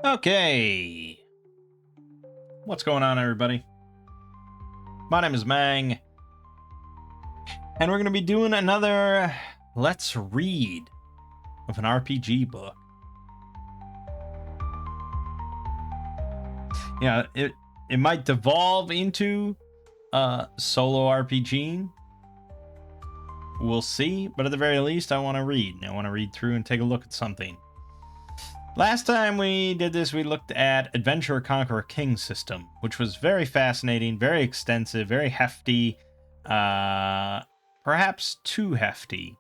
Okay. What's going on, everybody? My name is Mang, and we're going to be doing another Let's Read of an RPG book. Yeah, it might devolve into a solo RPG. We'll see, but at the very least, I want to read. I want to read through and take a look at something. Last time we did this, we looked at Adventurer Conqueror King system, which was very fascinating, very extensive, very hefty, perhaps too hefty.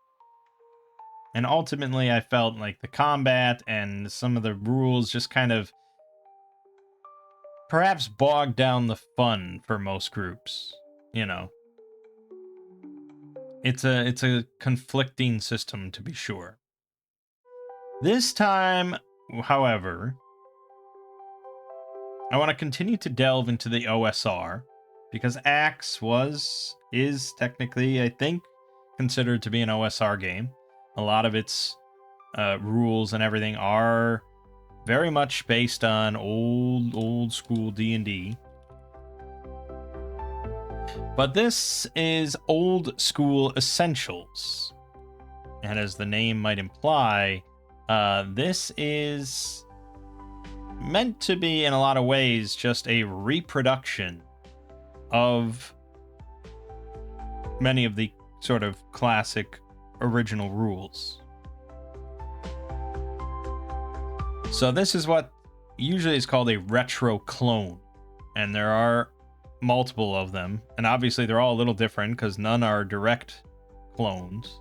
And ultimately, I felt like the combat and some of the rules just kind of perhaps bogged down the fun for most groups. You know, it's a conflicting system, to be sure. This time, however, I want to continue to delve into the OSR because Axe is technically, I think, considered to be an OSR game. A lot of its rules and everything are very much based on old school D&D. But this is old school essentials. And as the name might imply, this is meant to be, in a lot of ways, just a reproduction of many of the sort of classic original rules. So this is what usually is called a retro clone, and there are multiple of them, and obviously they're all a little different because none are direct clones.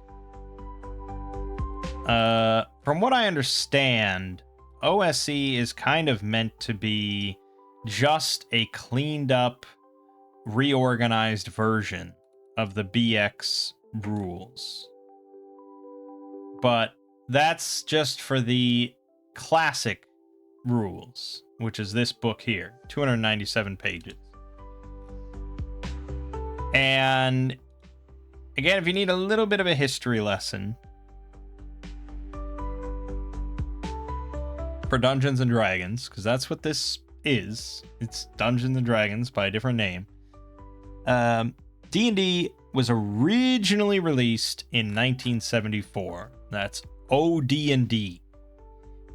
From what I understand, OSE is kind of meant to be just a cleaned up, reorganized version of the BX rules. But that's just for the classic rules, which is this book here, 297 pages. And again, if you need a little bit of a history lesson for Dungeons and Dragons, because that's what this is. It's Dungeons and Dragons by a different name. D&D was originally released in 1974. That's OD&D.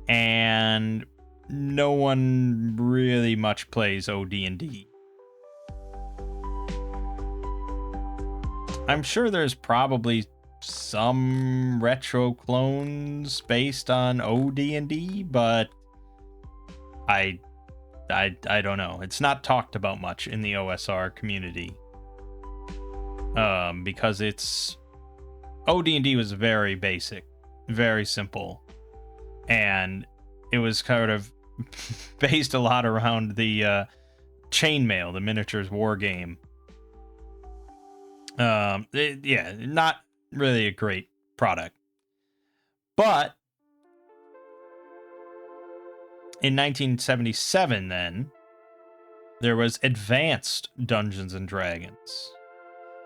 And no one really much plays OD&D. I'm sure there's probably some retro clones based on OD&D, but I don't know. It's not talked about much in the OSR community. Because it's OD&D was very basic, very simple, and it was kind of based a lot around the Chainmail, the miniatures war game. Not really a great product. But in 1977, then, there was Advanced Dungeons and Dragons.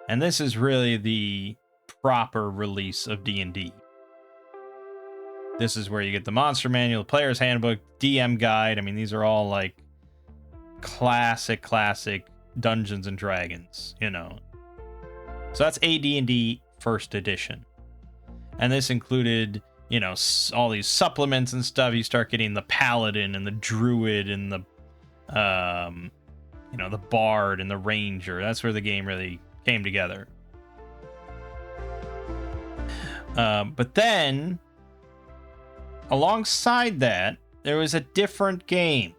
And this is really the proper release of D&D. This is where you get the monster manual, player's handbook, DM guide. I mean, these are all like classic Dungeons and Dragons, you know. So that's AD&D first edition. And this included, you know, all these supplements and stuff. You start getting the paladin and the druid and the the bard and the ranger. That's where the game really came together. But then alongside that, there was a different game.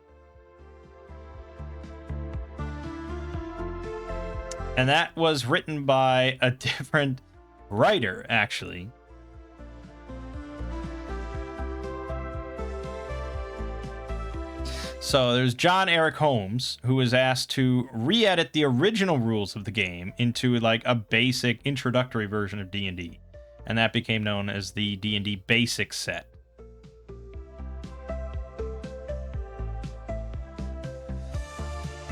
And that was written by a different writer, actually. So there's John Eric Holmes, who was asked to re-edit the original rules of the game into like a basic introductory version of D&D. And that became known as the D&D Basic Set.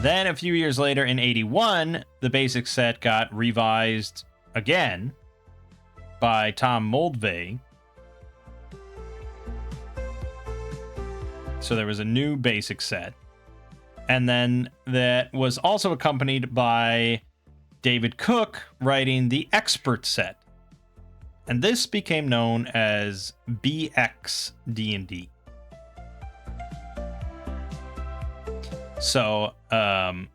Then a few years later in 81, the Basic Set got revised again by Tom Moldvay. So there was a new basic set. And then that was also accompanied by David Cook writing the expert set. And this became known as BX D&D. So, the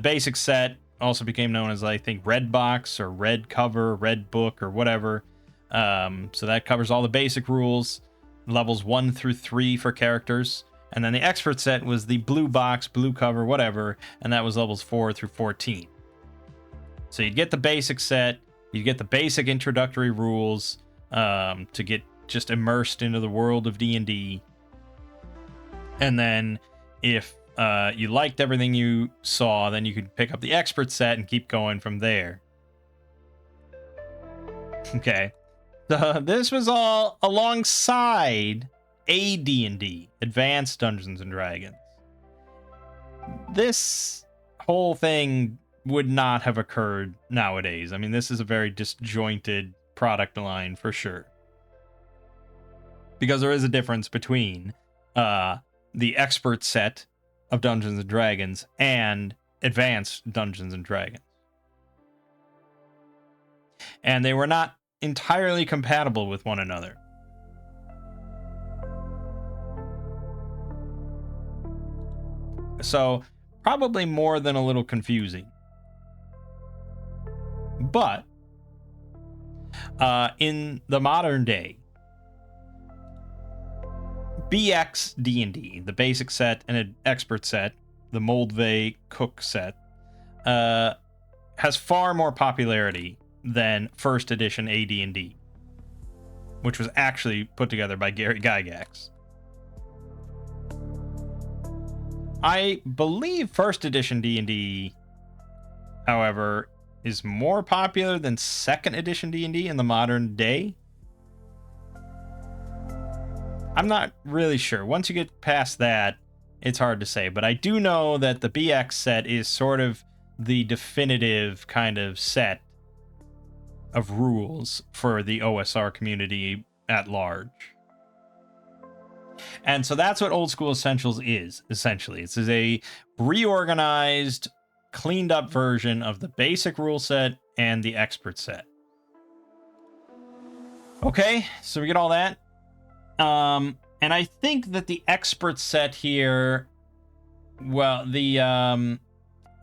basic set also became known as, I think, Red Box or Red Cover, Red Book, or whatever. So that covers all the basic rules, levels 1 through 3 for characters. And then the expert set was the Blue Box, Blue Cover, whatever, and that was levels 4 through 14. So you'd get the basic set, you get the basic introductory rules to get just immersed into the world of D&D. And then if you liked everything you saw, then you could pick up the expert set and keep going from there. Okay. So this was all alongside AD&D, Advanced Dungeons and Dragons. This whole thing would not have occurred nowadays. I mean, this is a very disjointed product line for sure. Because there is a difference between the expert set of Dungeons and Dragons and Advanced Dungeons and Dragons. And they were not entirely compatible with one another. So, probably more than a little confusing. But, in the modern day, BX D&D, the basic set and an expert set, the Moldvay Cook set, has far more popularity than first edition AD&D, which was actually put together by Gary Gygax. I believe first edition D&D, however, is more popular than second edition D&D in the modern day. I'm not really sure. Once you get past that, it's hard to say. But I do know that the BX set is sort of the definitive kind of set of rules for the OSR community at large. And so that's what Old School Essentials is, essentially. It's a reorganized, cleaned up version of the basic rule set and the expert set. Okay, so we get all that. And I think that the expert set here, well, the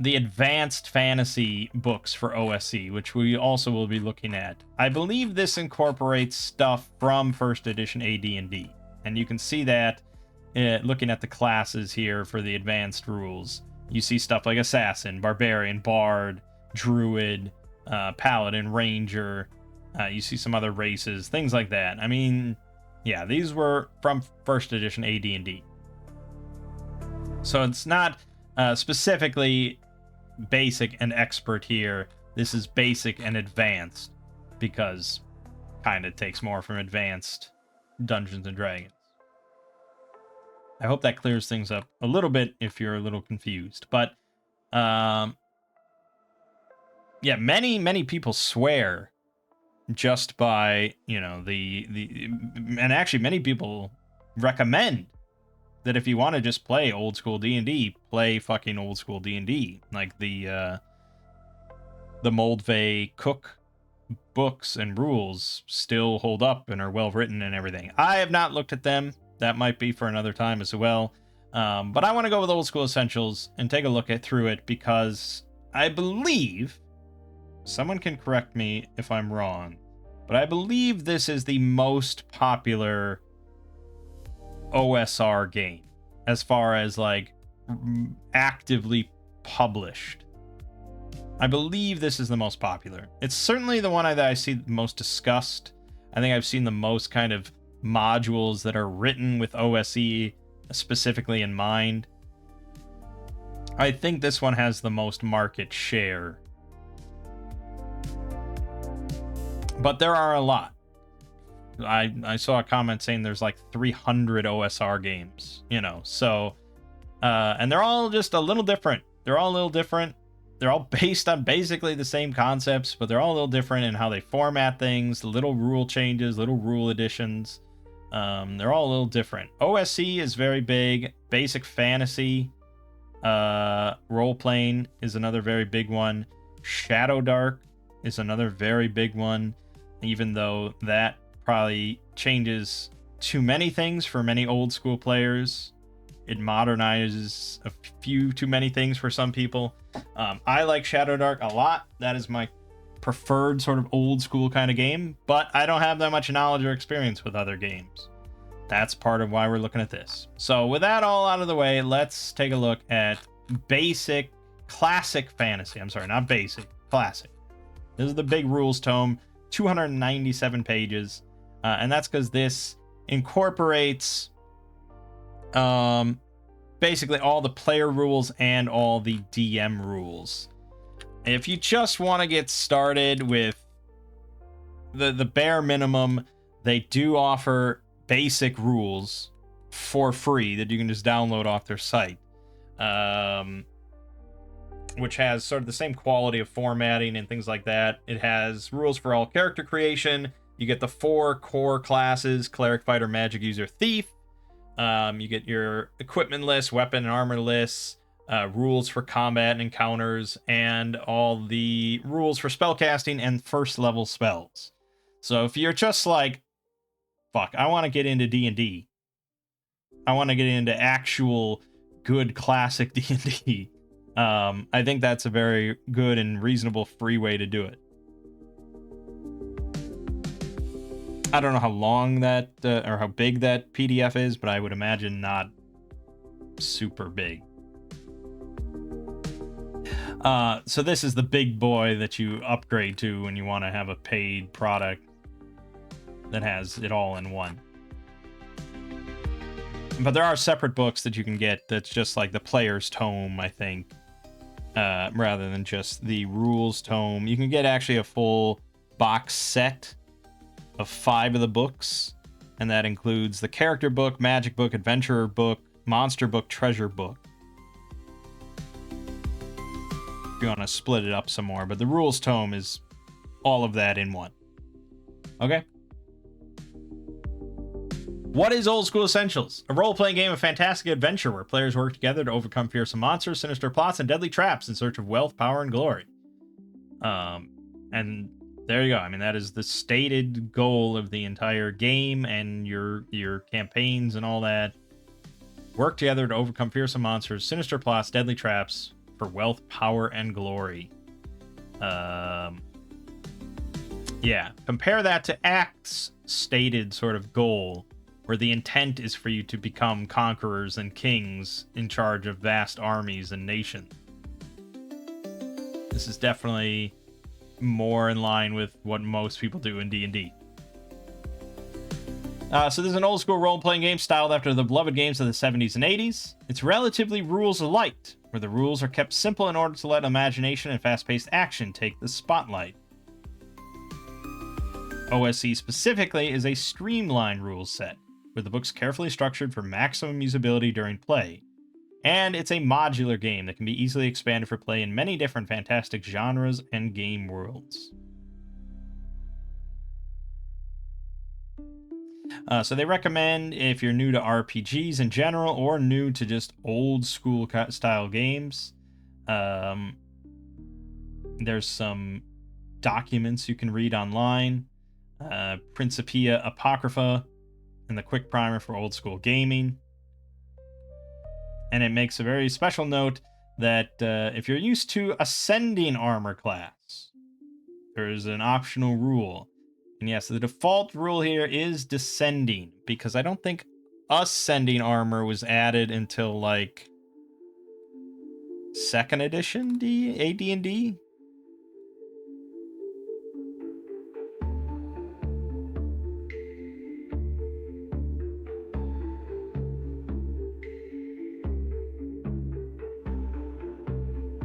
advanced fantasy books for OSE, which we also will be looking at, I believe this incorporates stuff from first edition AD&D. And you can see that looking at the classes here for the advanced rules. You see stuff like Assassin, Barbarian, Bard, Druid, Paladin, Ranger. You see some other races, things like that. I mean, yeah, these were from first edition AD&D. So it's not specifically basic and expert here. This is basic and advanced, because kind of takes more from advanced Dungeons and Dragons. I hope that clears things up a little bit if you're a little confused. But yeah, many people swear just by, you know, and actually many people recommend that if you want to just play old school D&D, play fucking old school D&D. Like the Moldvay Cook books and rules still hold up and are well written and everything. I have not looked at them. That might be for another time as well. But I want to go with Old School Essentials and take a look through it, because I believe, someone can correct me if I'm wrong, but I believe this is the most popular OSR game as far as like actively published. I believe this is the most popular. It's certainly the one that I see the most discussed. I think I've seen the most kind of modules that are written with OSE specifically in mind. I think this one has the most market share. But there are a lot. I saw a comment saying there's like 300 OSR games, you know, so and they're all just a little different. They're all based on basically the same concepts, but they're all a little different in how they format things, little rule changes, little rule additions. They're all a little different. OSC is very big. Basic fantasy, role-playing is another very big one. Shadow Dark is another very big one, even though that probably changes too many things for many old school players. It modernizes a few too many things for some people. I like Shadow Dark a lot. That is my preferred sort of old school kind of game, but I don't have that much knowledge or experience with other games. That's part of why we're looking at this. So with that all out of the way, let's take a look at basic classic fantasy. I'm sorry, not basic, classic. This is the big rules tome, 297 pages. And that's because this incorporates basically all the player rules and all the DM rules. If you just want to get started with the bare minimum, they do offer basic rules for free that you can just download off their site, which has sort of the same quality of formatting and things like that. It has rules for all character creation. You get the 4 core classes: cleric, fighter, magic user, thief. You get your equipment list, weapon and armor lists, rules for combat and encounters, and all the rules for spellcasting and first level spells. So if you're just like, fuck, I want to get into D&D, I want to get into actual good classic D&D, I think that's a very good and reasonable free way to do it. I don't know how long that or how big that PDF is, but I would imagine not super big. So this is the big boy that you upgrade to when you want to have a paid product that has it all in one. But there are separate books that you can get that's just like the player's tome, I think, rather than just the rules tome. You can get actually a full box set of 5 of the books, and that includes the character book, magic book, adventurer book, monster book, treasure book. If you want to split it up some more, but the rules tome is all of that in one. Okay? What is Old School Essentials? A role-playing game of fantastic adventure where players work together to overcome fearsome monsters, sinister plots, and deadly traps in search of wealth, power, and glory. And there you go. I mean, that is the stated goal of the entire game and your campaigns and all that. Work together to overcome fearsome monsters, sinister plots, deadly traps for wealth, power, and glory. Yeah, compare that to Act's stated sort of goal, where the intent is for you to become conquerors and kings in charge of vast armies and nations. This is definitely more in line with what most people do in D&D. So this is an old school role-playing game styled after the beloved games of the 70s and 80s. It's relatively rules light, where the rules are kept simple in order to let imagination and fast-paced action take the spotlight. OSC specifically is a streamlined rules set, with the books carefully structured for maximum usability during play. And it's a modular game that can be easily expanded for play in many different fantastic genres and game worlds. So they recommend, if you're new to RPGs in general or new to just old school style games, there's some documents you can read online. Principia Apocrypha and the Quick Primer for Old School Gaming. And it makes a very special note that if you're used to ascending armor class, there's an optional rule. And yes, the default rule here is descending, because I don't think ascending armor was added until like 2nd edition AD&D.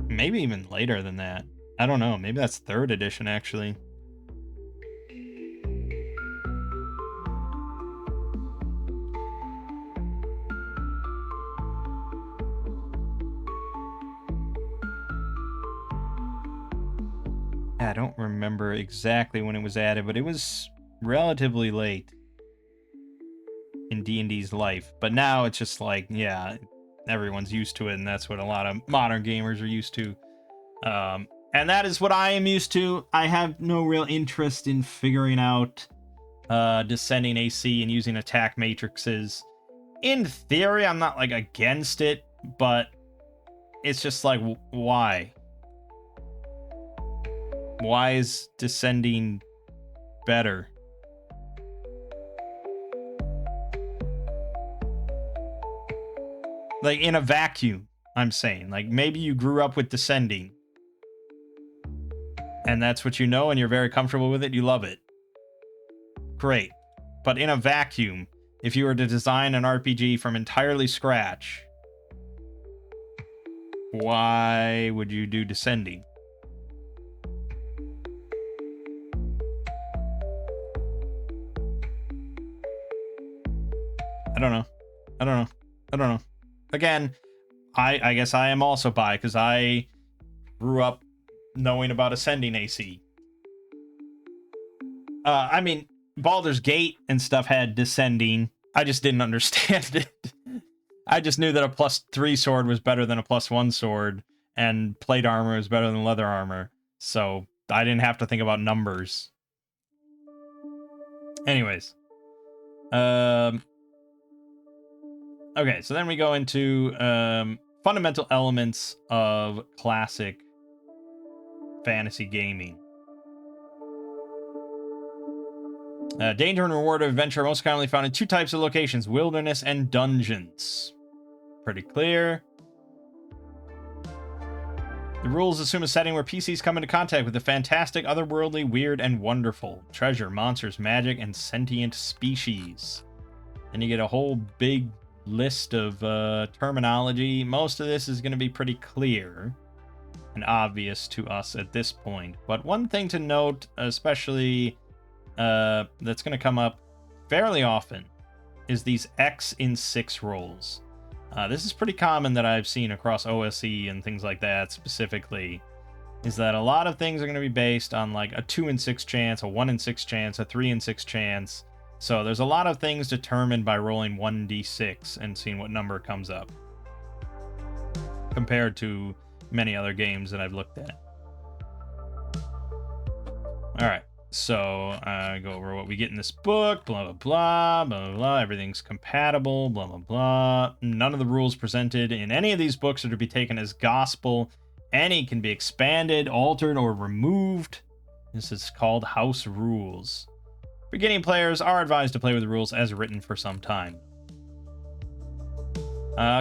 Maybe even later than that. I don't know. Maybe that's 3rd edition, actually. I don't remember exactly when it was added, but it was relatively late. in D&D's life. But now it's just like, yeah, everyone's used to it, and that's what a lot of modern gamers are used to. And that is what I am used to. I have no real interest in figuring out descending AC and using attack matrices. In theory, I'm not like against it, but it's just like, why? Why is descending better? Like, in a vacuum, I'm saying. Like, maybe you grew up with descending, and that's what you know, and you're very comfortable with it, you love it. Great. But in a vacuum, if you were to design an RPG from entirely scratch, why would you do descending? I don't know. Again, I guess I am also bi, because I grew up knowing about ascending AC. I mean, Baldur's Gate and stuff had descending. I just didn't understand it. I just knew that a +3 sword was better than a +1 sword, and plate armor was better than leather armor. So I didn't have to think about numbers. Anyways. Okay, so then we go into fundamental elements of classic fantasy gaming. Danger and reward of adventure are most commonly found in two types of locations: wilderness and dungeons. Pretty clear. The rules assume a setting where PCs come into contact with the fantastic, otherworldly, weird, and wonderful. Treasure, monsters, magic, and sentient species. And you get a whole big list of terminology. Most of this is going to be pretty clear and obvious to us at this point. But one thing to note, especially that's going to come up fairly often, is these X in 6 rolls. This is pretty common that I've seen across OSE and things like that specifically, is that a lot of things are going to be based on like a 2 in 6 chance, a 1 in 6 chance, a 3 in 6 chance. So there's a lot of things determined by rolling 1d6 and seeing what number comes up, compared to many other games that I've looked at. Alright, so go over what we get in this book, blah, blah, blah, blah, blah, blah. Everything's compatible, blah, blah, blah. None of the rules presented in any of these books are to be taken as gospel. Any can be expanded, altered, or removed. This is called house rules. Beginning players are advised to play with the rules as written for some time.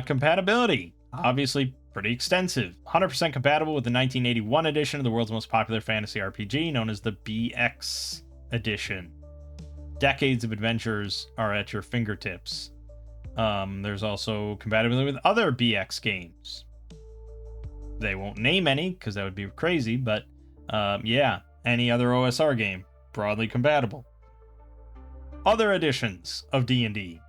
Compatibility. Obviously pretty extensive. 100% compatible with the 1981 edition of the world's most popular fantasy RPG, known as the BX edition. Decades of adventures are at your fingertips. There's also compatibility with other BX games. They won't name any, because that would be crazy, but yeah, any other OSR game, broadly compatible. Other editions of D&D,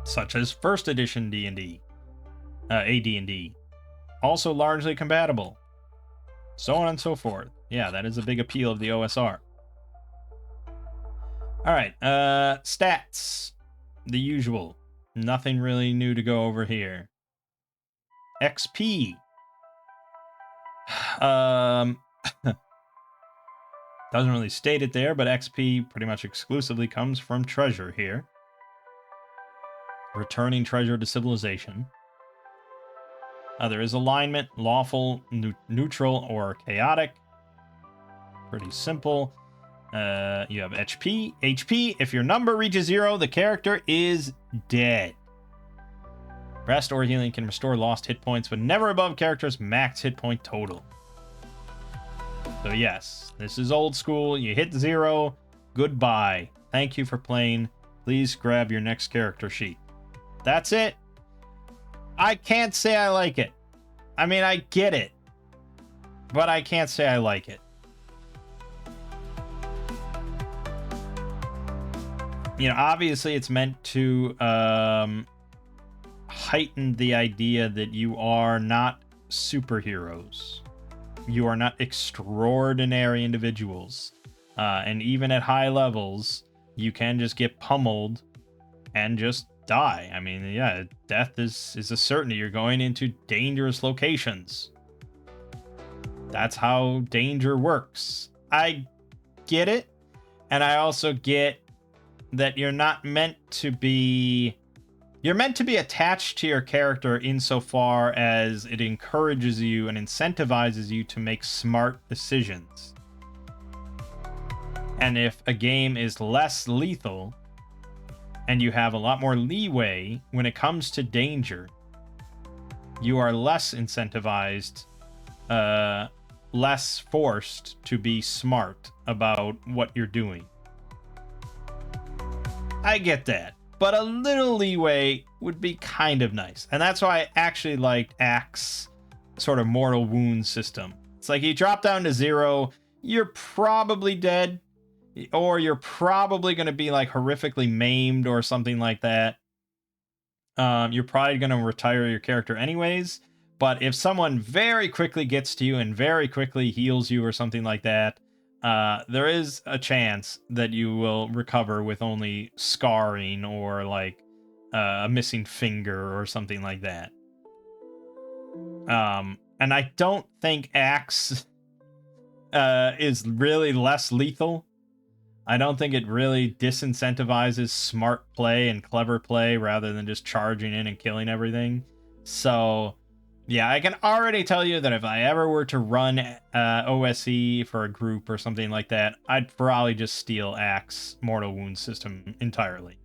such as first edition D&D, AD&D, also largely compatible. So on and so forth. Yeah, that is a big appeal of the OSR. Alright, stats. The usual. Nothing really new to go over here. XP. Doesn't really state it there, but XP pretty much exclusively comes from treasure here. Returning treasure to civilization. There is alignment, lawful, neutral, or chaotic. Pretty simple. You have HP. HP, if your number reaches 0, the character is dead. Rest or healing can restore lost hit points, but never above character's max hit point total. So yes, this is old school. You hit 0, goodbye. Thank you for playing. Please grab your next character sheet. That's it. I can't say I like it. I mean, I get it, but I can't say I like it. You know, obviously it's meant to heighten the idea that you are not superheroes. You are not extraordinary individuals. And even at high levels, you can just get pummeled and just die. I mean, yeah, death is a certainty. You're going into dangerous locations. That's how danger works. I get it, and I also get that you're meant to be attached to your character insofar as it encourages you and incentivizes you to make smart decisions. And if a game is less lethal and you have a lot more leeway when it comes to danger, you are less incentivized, less forced to be smart about what you're doing. I get that, but a little leeway would be kind of nice. And that's why I actually liked Axe sort of mortal wound system. It's like you drop down to 0, you're probably dead, or you're probably going to be like horrifically maimed or something like that. You're probably going to retire your character anyways. But if someone very quickly gets to you and very quickly heals you or something like that, there is a chance that you will recover with only scarring or like a missing finger or something like that. And I don't think Axe is really less lethal. I don't think it really disincentivizes smart play and clever play rather than just charging in and killing everything. So, yeah, I can already tell you that if I ever were to run OSE for a group or something like that, I'd probably just steal Axe Mortal Wound system entirely.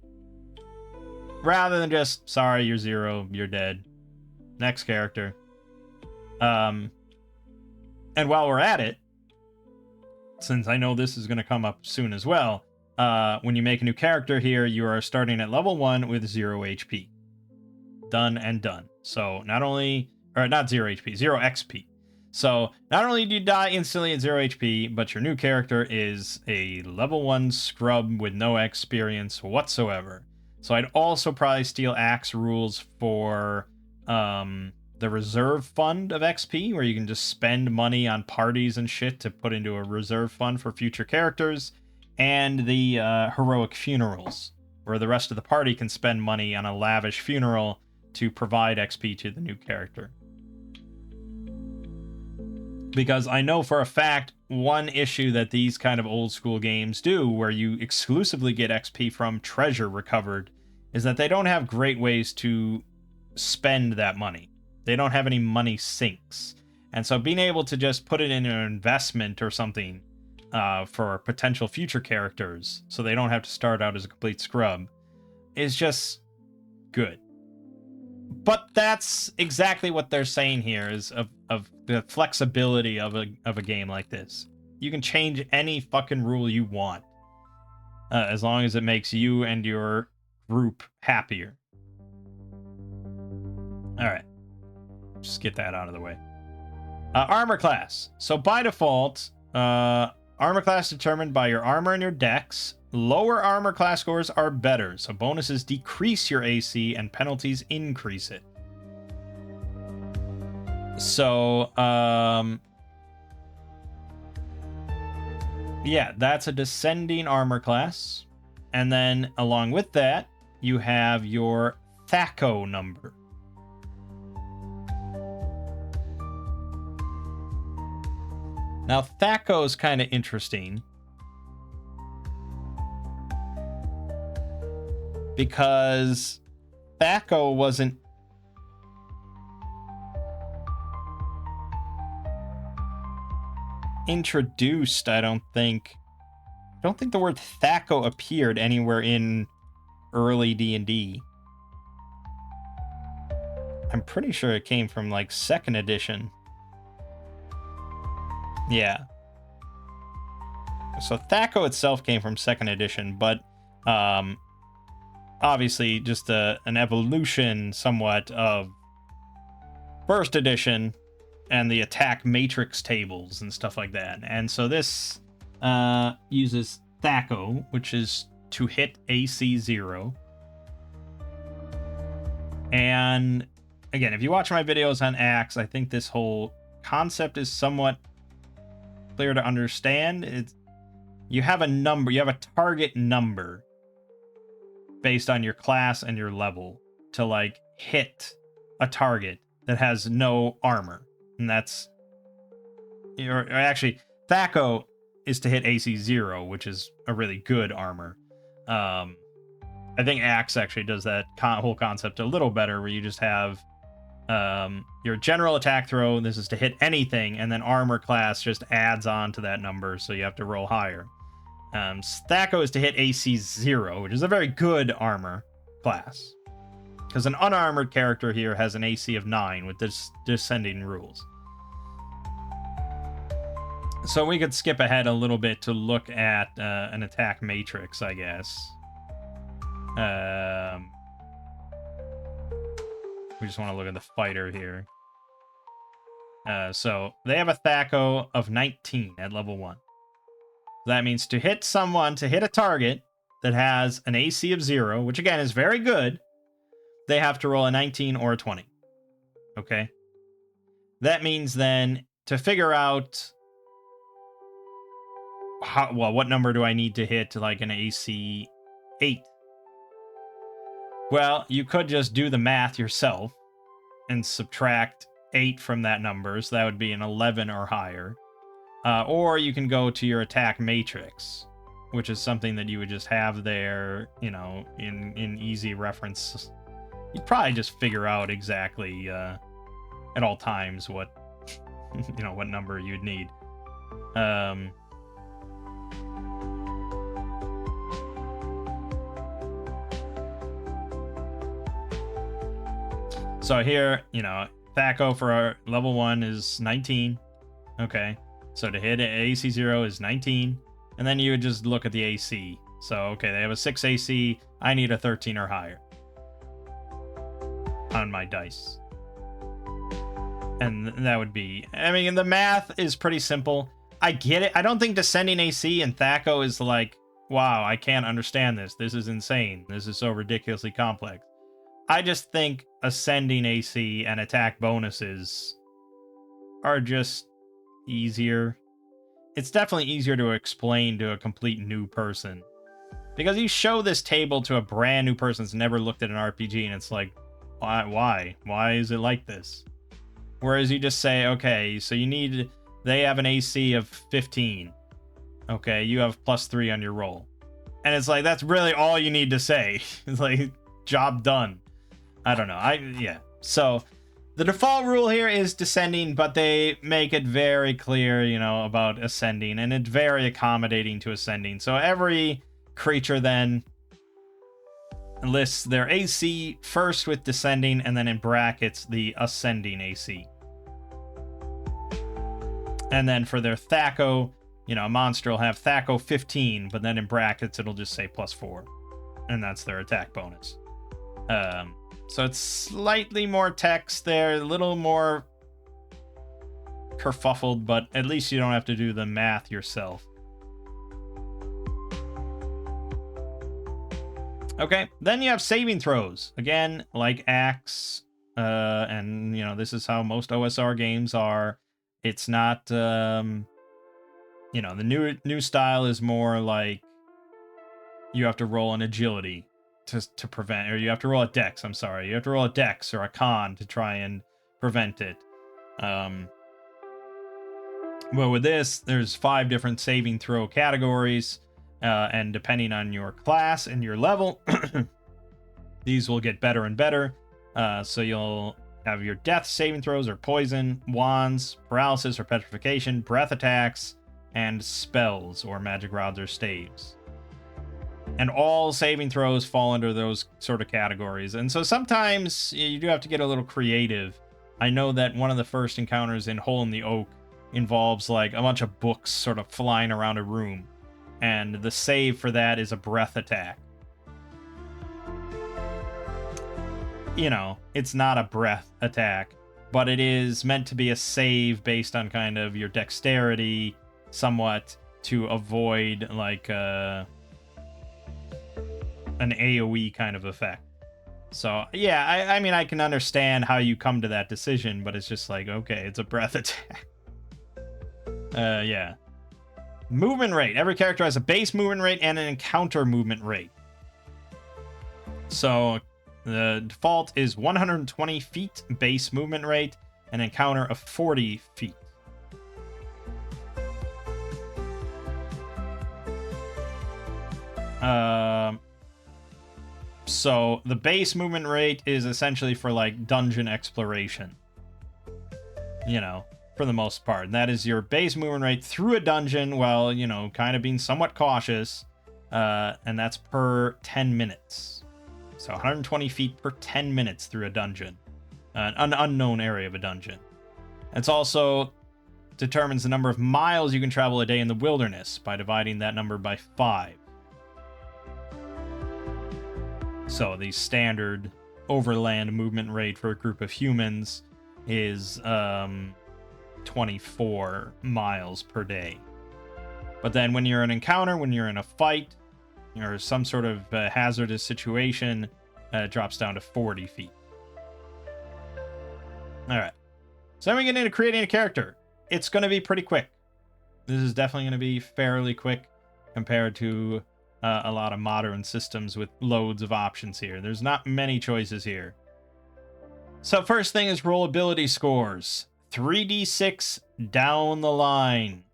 Rather than just, sorry, you're 0, you're dead. Next character. And while we're at it, since I know this is going to come up soon as well, when you make a new character here, you are starting at level 1 with 0 HP. Done and done. So not 0 HP, 0 XP. So not only do you die instantly at 0 HP, but your new character is a level 1 scrub with no experience whatsoever. So I'd also probably steal Axe rules for the reserve fund of XP, where you can just spend money on parties and shit to put into a reserve fund for future characters, and the heroic funerals, where the rest of the party can spend money on a lavish funeral to provide XP to the new character. Because I know for a fact one issue that these kind of old school games do, where you exclusively get XP from treasure recovered, is that they don't have great ways to spend that money. They don't have any money sinks. And so being able to just put it in an investment or something for potential future characters, so they don't have to start out as a complete scrub, is just good. But that's exactly what they're saying here, is of the flexibility of a game like this. You can change any fucking rule you want, as long as it makes you and your group happier. All right. Just get that out of the way. Armor class. So by default, armor class determined by your armor and your dex. Lower armor class scores are better, so bonuses decrease your AC and penalties increase it. So, yeah, that's a descending armor class. And then along with that, you have your THAC0 number. Now, THAC0 is kind of interesting because THAC0 wasn't introduced, I don't think the word THAC0 appeared anywhere in early D&D. I'm pretty sure it came from like 2nd edition. Yeah. So THAC0 itself came from 2nd edition, but obviously just an evolution somewhat of 1st edition and the attack matrix tables and stuff like that. And so this uses THAC0, which is to hit AC 0. And again, if you watch my videos on Axe, I think this whole concept is somewhat clear to understand. You have a number, you have a target number based on your class and your level to like hit a target that has no armor. And that's, or actually, Thaco is to hit AC 0, which is a really good armor. I think Axe actually does that whole concept a little better, where you just have your general attack throw. This is to hit anything, and then armor class just adds on to that number, so you have to roll higher. Thaco is to hit AC 0, which is a very good armor class, because an unarmored character here has an AC of 9 with this descending rules. So we could skip ahead a little bit to look at an attack matrix, I guess. We just want to look at the fighter here. So they have a Thaco of 19 at level 1. That means to hit someone, to hit a target that has an AC of 0, which again is very good, they have to roll a 19 or a 20. Okay? That means then to figure out what number do I need to hit to like an AC 8? Well, you could just do the math yourself and subtract 8 from that number, so that would be an 11 or higher. Or you can go to your attack matrix, which is something that you would just have there, you know, in easy reference. You'd probably just figure out exactly at all times what, you know, what number you'd need. So here, you know, Thaco for our level 1 is 19. Okay. So to hit AC 0 is 19. And then you would just look at the AC. So, okay, they have a 6 AC. I need a 13 or higher on my dice. And that would be... I mean, the math is pretty simple. I get it. I don't think descending AC in Thaco is like, wow, I can't understand this. This is insane. This is so ridiculously complex. I just think ascending AC and attack bonuses are just easier. It's definitely easier to explain to a complete new person. Because you show this table to a brand new person that's never looked at an RPG, and it's like, why? Why is it like this? Whereas you just say, okay, so you need... They have an AC of 15. Okay, you have +3 on your roll. And it's like, that's really all you need to say. It's like, job done. I don't know. Yeah. So the default rule here is descending, but they make it very clear, you know, about ascending, and it's very accommodating to ascending. So every creature then lists their AC first with descending, and then in brackets the ascending AC. And then for their Thaco, you know, a monster will have Thaco 15, but then in brackets it'll just say +4, and that's their attack bonus. So it's slightly more text there, a little more kerfuffled, but at least you don't have to do the math yourself. Okay, then you have saving throws. Again, like Axe, and, you know, this is how most OSR games are. It's not, you know, the new style is more like you have to roll an agility to prevent, or you have to roll a dex, I'm sorry. You have to roll a dex or a con to try and prevent it. Well, with this, there's 5 different saving throw categories, and depending on your class and your level, these will get better and better. So you'll have your death saving throws or poison, wands, paralysis or petrification, breath attacks, and spells or magic rods or staves. And all saving throws fall under those sort of categories. And so sometimes you do have to get a little creative. I know that one of the first encounters in Hole in the Oak involves like a bunch of books sort of flying around a room. And the save for that is a breath attack. You know, it's not a breath attack, but it is meant to be a save based on kind of your dexterity somewhat to avoid like an AoE kind of effect. So yeah, I mean, I can understand how you come to that decision, but it's just like, okay, it's a breath attack. Yeah. Movement rate. Every character has a base movement rate and an encounter movement rate. So the default is 120 feet base movement rate, an encounter of 40 feet. So the base movement rate is essentially for like dungeon exploration, you know, for the most part. And that is your base movement rate through a dungeon while, you know, kind of being somewhat cautious. And that's per 10 minutes. So 120 feet per 10 minutes through a dungeon, an unknown area of a dungeon. It's also determines the number of miles you can travel a day in the wilderness by dividing that number by 5. So the standard overland movement rate for a group of humans is 24 miles per day. But then when you're in an encounter, when you're in a fight, or some sort of hazardous situation, it drops down to 40 feet. All right. So then we get into creating a character. It's going to be pretty quick. This is definitely going to be fairly quick compared to a lot of modern systems with loads of options here. There's not many choices here. So first thing is roll ability scores. 3d6 down the line.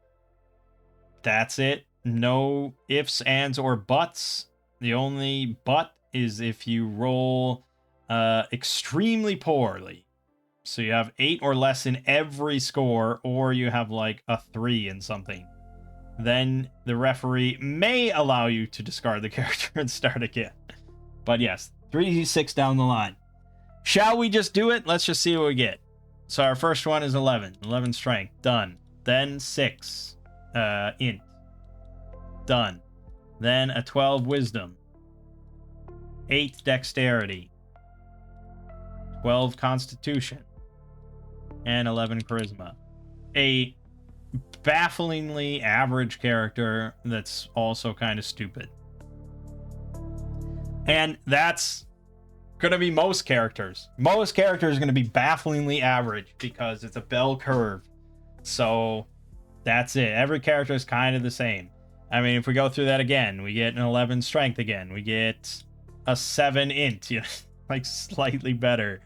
That's it. No ifs, ands, or buts. The only but is if you roll extremely poorly. So you have 8 or less in every score, or you have like a 3 in something. Then the referee may allow you to discard the character and start again. But yes, 3d6 down the line. Shall we just do it? Let's just see what we get. So our first one is 11. 11 strength. Done. Then 6 int. Done. Then a 12 wisdom. 8 dexterity. 12 constitution. And 11 charisma. A bafflingly average character that's also kind of stupid. And that's gonna be most characters. Most characters are gonna be bafflingly average because it's a bell curve. So that's it. Every character is kind of the same. I mean, if we go through that again, we get an 11 strength again. We get a 7 int, you know, like slightly better.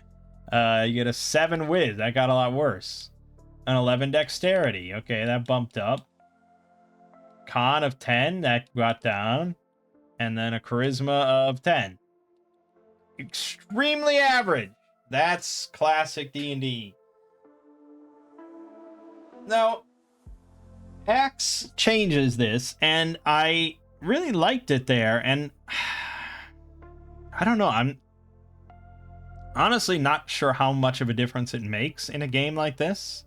You get a 7 whiz. That got a lot worse. An 11 dexterity. Okay, that bumped up. Con of 10. That got down. And then a charisma of 10. Extremely average. That's classic D&D. Now, Axe changes this, and I really liked it there, and I don't know, I'm honestly not sure how much of a difference it makes in a game like this.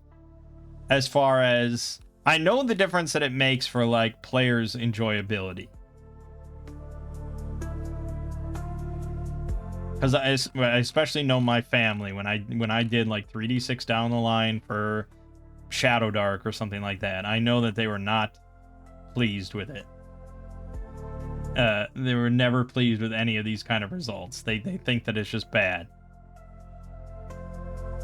As far as, I know the difference that it makes for, like, players' enjoyability. Because I especially know my family, when I did, like, 3d6 down the line for Shadow Dark or something like that, I know that they were not pleased with it. They were never pleased with any of these kind of results. They think that it's just bad.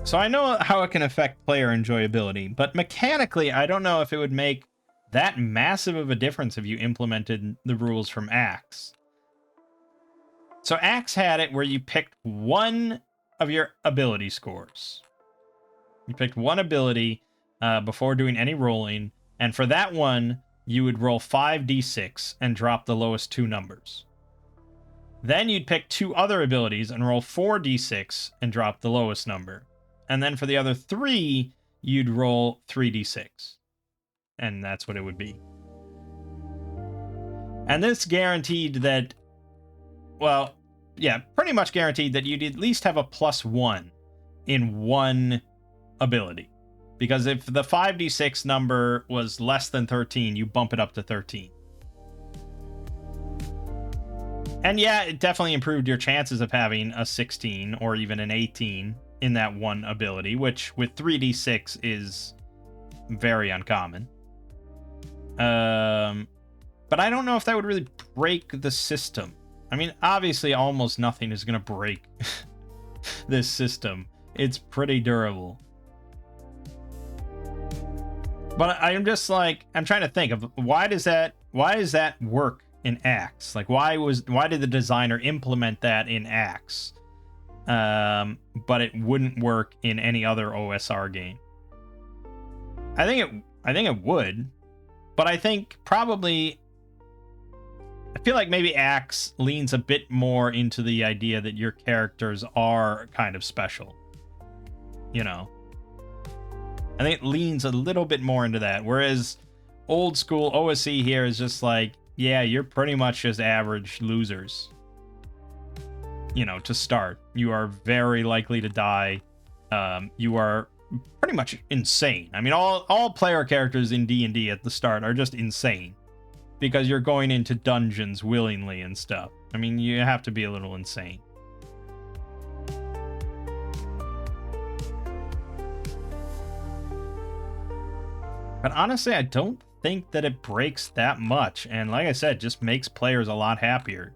So I know how it can affect player enjoyability, but mechanically, I don't know if it would make that massive of a difference if you implemented the rules from Axe. So Axe had it where you picked one of your ability scores. You picked one ability before doing any rolling, and for that one, you would roll 5d6 and drop the lowest 2 numbers. Then you'd pick 2 other abilities and roll 4d6 and drop the lowest number. And then for the other 3, you'd roll 3d6. And that's what it would be. And this guaranteed that, well, yeah, pretty much guaranteed that you'd at least have a +1 in one ability. Because if the 5d6 number was less than 13, you bump it up to 13. And yeah, it definitely improved your chances of having a 16 or even an 18 in that one ability, which with 3d6 is very uncommon. But I don't know if that would really break the system. I mean, obviously almost nothing is going to break this system. It's pretty durable. But I'm just like, I'm trying to think of why does that work in Axe? Like, why did the designer implement that in Axe, but it wouldn't work in any other OSR game? I think it would, but I think probably, I feel like maybe Axe leans a bit more into the idea that your characters are kind of special. You know, I think it leans a little bit more into that, whereas old school OSE here is just like, yeah, you're pretty much just average losers. You know, to start, you are very likely to die. You are pretty much insane. I mean, all player characters in D&D at the start are just insane, because you're going into dungeons willingly and stuff. I mean, you have to be a little insane. But honestly, I don't think that it breaks that much. And like I said, just makes players a lot happier.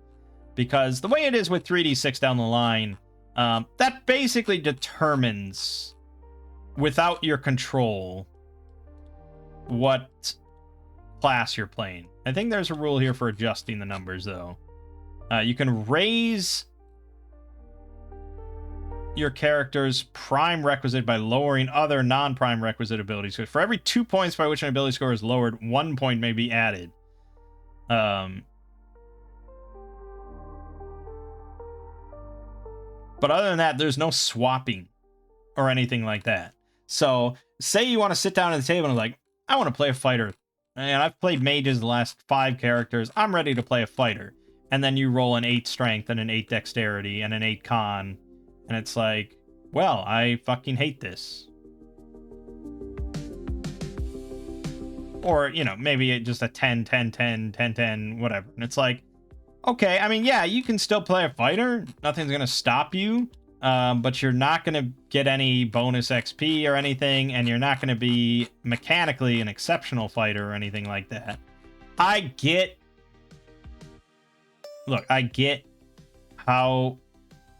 Because the way it is with 3d6 down the line, that basically determines, without your control, what class you're playing. I think there's a rule here for adjusting the numbers, though. You can raise your character's prime requisite by lowering other non-prime requisite abilities. So for every 2 points by which an ability score is lowered, 1 point may be added. But other than that, there's no swapping or anything like that. So say you want to sit down at the table and like, I want to play a fighter. And I've played mages the last 5 characters. I'm ready to play a fighter. And then you roll an 8 strength and an 8 dexterity and an 8 con. And it's like, well, I fucking hate this. Or, you know, maybe just a 10, 10, 10, 10, 10, whatever. And it's like, okay, I mean, yeah, you can still play a fighter. Nothing's going to stop you. But you're not going to get any bonus XP or anything. And you're not going to be mechanically an exceptional fighter or anything like that. I get how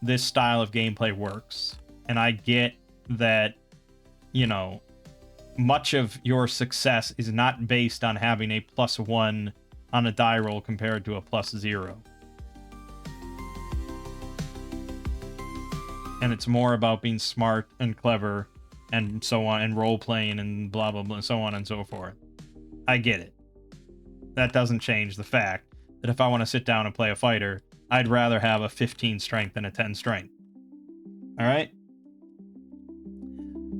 this style of gameplay works, and I get that, you know, much of your success is not based on having a +1 on a die roll compared to a +0, and it's more about being smart and clever and so on, and role playing and blah blah blah, so on and so forth. I get it. That doesn't change the fact that if I want to sit down and play a fighter, I'd rather have a 15 strength than a 10 strength. All right?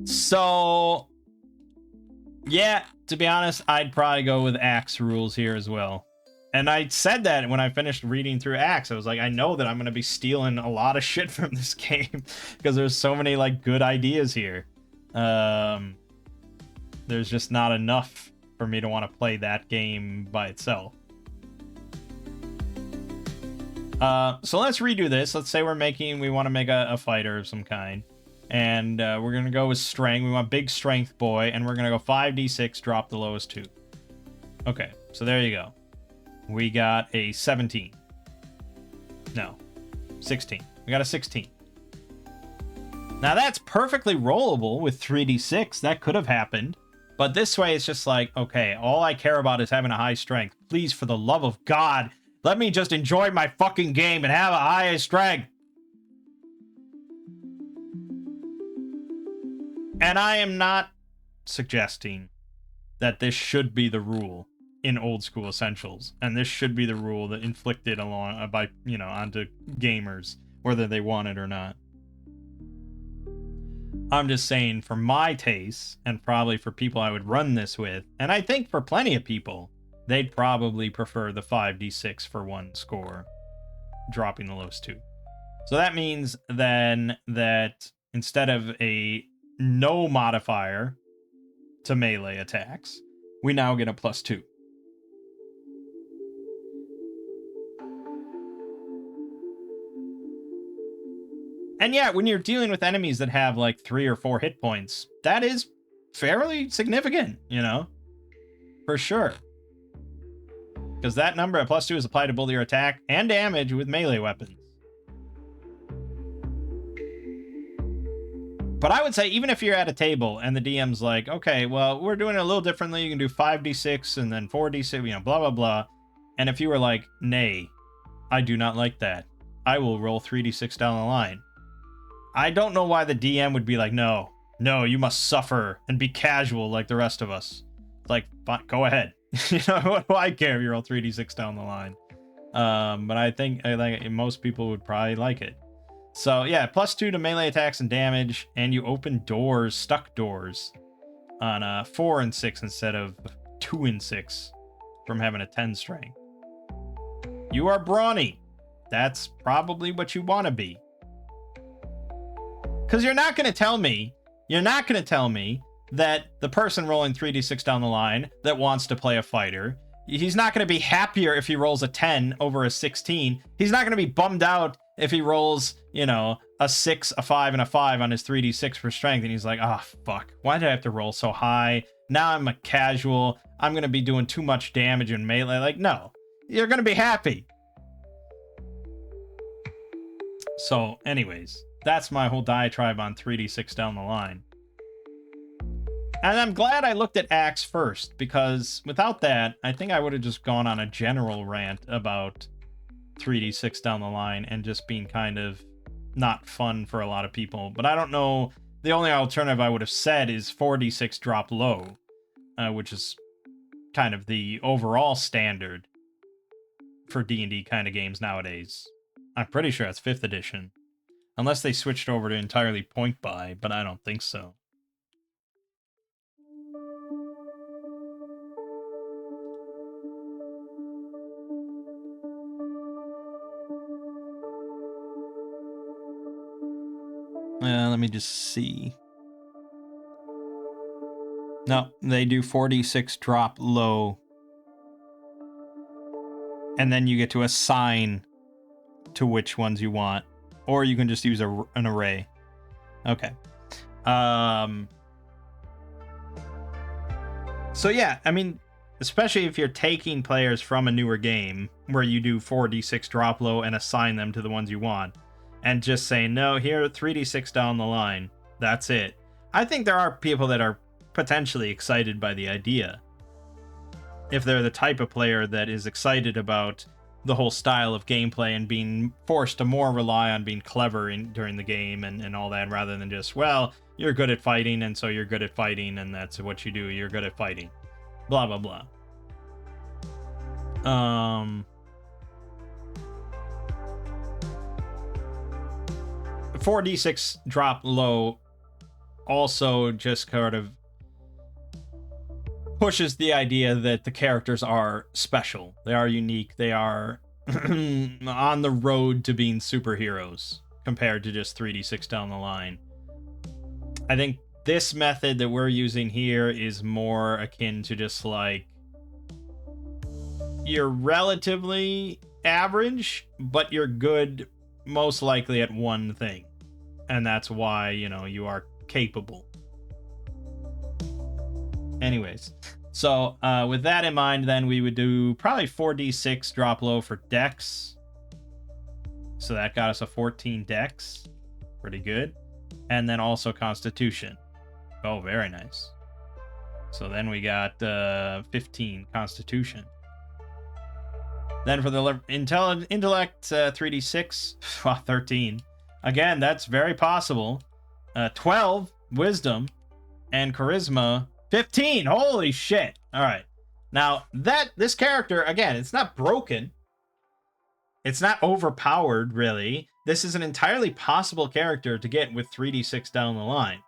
So, yeah, to be honest, I'd probably go with Axe rules here as well. And I said that when I finished reading through Axe. I was like, I know that I'm going to be stealing a lot of shit from this game because there's so many, like, good ideas here. There's just not enough for me to want to play that game by itself. So let's redo this. Let's say we want to make a fighter of some kind. And we're going to go with strength. We want big strength boy. And we're going to go 5d6, drop the lowest 2. Okay, so there you go. We got a 17. No, 16. We got a 16. Now that's perfectly rollable with 3d6. That could have happened. But this way it's just like, okay, all I care about is having a high strength. Please, for the love of God, let me just enjoy my fucking game and have a high strength. And I am not suggesting that this should be the rule in old school Essentials, and this should be the rule that inflicted along by, you know, onto gamers, whether they want it or not. I'm just saying, for my taste, and probably for people I would run this with, and I think for plenty of people, they'd probably prefer the 5d6 for 1 score, dropping the lowest 2. So that means then that instead of a no modifier to melee attacks, we now get a +2. And yeah, when you're dealing with enemies that have like 3 or 4 hit points, that is fairly significant, you know, for sure. Because that number at +2 is applied to both your attack and damage with melee weapons. But I would say, even if you're at a table and the DM's like, okay, well, we're doing it a little differently. You can do 5d6 and then 4d6, you know, blah, blah, blah. And if you were like, nay, I do not like that, I will roll 3d6 down the line. I don't know why the DM would be like, no, you must suffer and be casual like the rest of us. Like, go ahead. You know, what do I care if you roll 3d6 down the line? But I think most people would probably like it. So yeah, +2 to melee attacks and damage, and you open doors, stuck doors, on 4 and 6 instead of 2 and 6 from having a 10 strength. You are brawny. That's probably what you want to be. Because you're not going to tell me that the person rolling 3d6 down the line that wants to play a fighter, he's not going to be happier if he rolls a 10 over a 16. He's not going to be bummed out if he rolls, you know, a 6, a 5, and a 5 on his 3d6 for strength, and he's like, oh, fuck, why did I have to roll so high? Now I'm a casual. I'm going to be doing too much damage in melee. Like, no, you're going to be happy. So, anyways, that's my whole diatribe on 3d6 down the line. And I'm glad I looked at Axe first, because without that, I think I would have just gone on a general rant about 3d6 down the line and just being kind of not fun for a lot of people. But I don't know, the only alternative I would have said is 4d6 drop low, which is kind of the overall standard for D&D kind of games nowadays. I'm pretty sure it's 5th edition. Unless they switched over to entirely point buy, but I don't think so. Let me just see. No, they do 4d6 drop low. And then you get to assign to which ones you want. Or you can just use an array. Okay. So yeah, I mean, especially if you're taking players from a newer game where you do 4d6 drop low and assign them to the ones you want, and just saying, no, here, 3d6 down the line, that's it. I think there are people that are potentially excited by the idea. If they're the type of player that is excited about the whole style of gameplay and being forced to more rely on being clever during the game and all that, rather than just, well, you're good at fighting, and so you're good at fighting, and that's what you do, you're good at fighting. Blah, blah, blah. 4d6 drop low also just kind of pushes the idea that the characters are special. They are unique. They are on the road to being superheroes compared to just 3d6 down the line. I think this method that we're using here is more akin to just like, you're relatively average, but you're good most likely at one thing. And that's why, you know, you are capable. Anyways, so with that in mind, then we would do probably 4d6 drop low for dex. So that got us a 14 dex. Pretty good. And then also constitution. Oh, very nice. So then we got 15 constitution. Then for the intellect 3d6, 13. Again, that's very possible. 12 wisdom and charisma 15. Holy shit. All right. Now, this character, again, it's not broken. It's not overpowered, really. This is an entirely possible character to get with 3d6 down the line.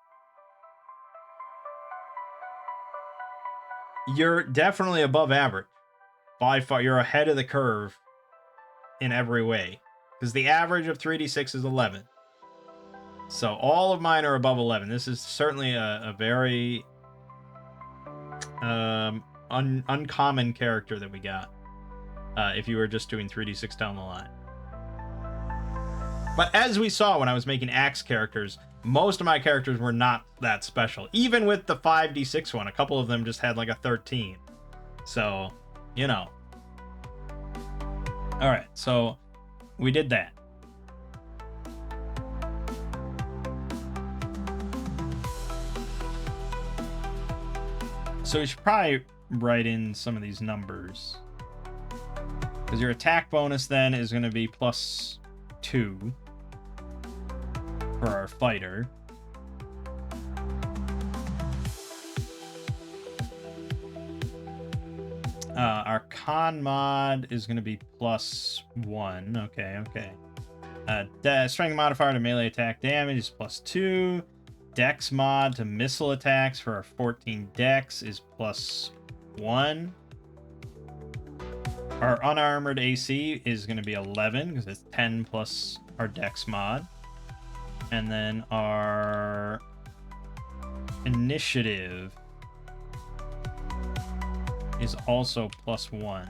You're definitely above average. By far, you're ahead of the curve in every way. Because the average of 3d6 is 11. So all of mine are above 11. This is certainly a very uncommon character that we got. If you were just doing 3d6 down the line. But as we saw when I was making axe characters, most of my characters were not that special. Even with the 5d6 one, a couple of them just had like a 13. So, you know. Alright, so we did that. So we should probably write in some of these numbers. Because your attack bonus then is going to be +2 for our fighter. Our con mod is going to be +1. Okay. Strength modifier to melee attack damage is +2. Dex mod to missile attacks for our 14 dex is +1. Our unarmored AC is going to be 11 because it's 10 plus our dex mod. And then our initiative is also +1.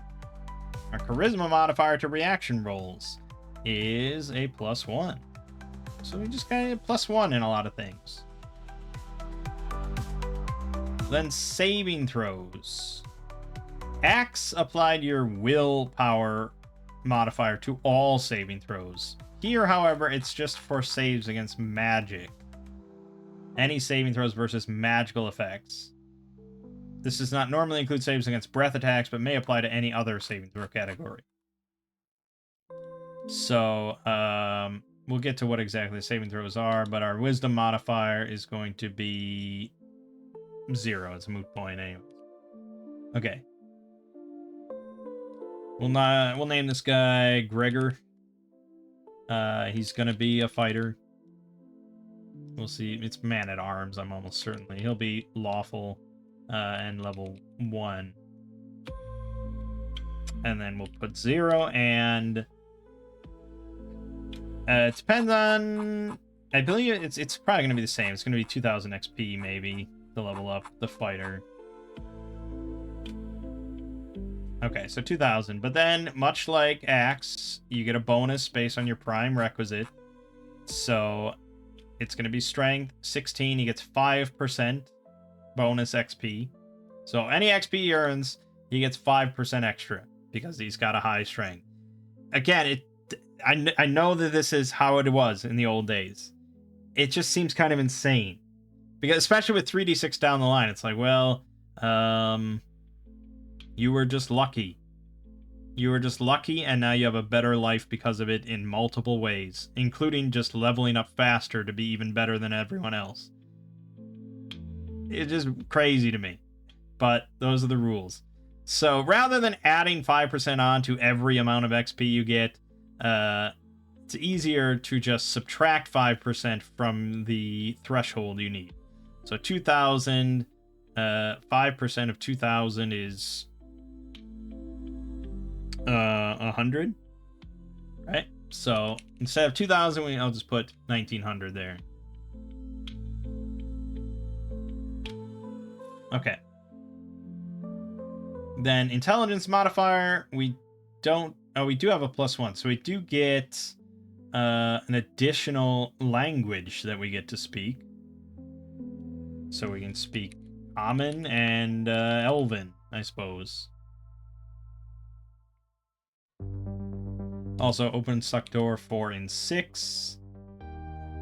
Our charisma modifier to reaction rolls is a +1. So we just got a +1 in a lot of things. Then saving throws. Axe applied your willpower modifier to all saving throws. Here, however, it's just for saves against magic. Any saving throws versus magical effects. This does not normally include saves against breath attacks, but may apply to any other saving throw category. So, we'll get to what exactly the saving throws are, but our wisdom modifier is going to be 0. It's a moot point anyway. Okay. We'll name this guy Gregor. He's gonna be a fighter. We'll see. It's man at arms, I'm almost certainly. He'll be lawful and level 1. And then we'll put 0, and it depends on, I believe it's probably gonna be the same. It's gonna be 2000 XP maybe to level up the fighter. Okay, so 2000. But then, much like Axe, you get a bonus based on your prime requisite. So it's going to be strength 16. He gets 5% bonus XP. So any XP he earns, he gets 5% extra because he's got a high strength. Again, I know that this is how it was in the old days. It just seems kind of insane. Because especially with 3d6 down the line, it's like, well, you were just lucky. You were just lucky, and now you have a better life because of it in multiple ways, including just leveling up faster to be even better than everyone else. It's just crazy to me. But those are the rules. So rather than adding 5% on to every amount of XP you get, it's easier to just subtract 5% from the threshold you need. So 2,000, 5% of 2,000 is 100, right? So instead of 2,000, I'll just put 1,900 there. Okay. Then intelligence modifier, we do have a +1, so we do get an additional language that we get to speak. So we can speak Common and Elven, I suppose. Also, open suck door 4 and 6.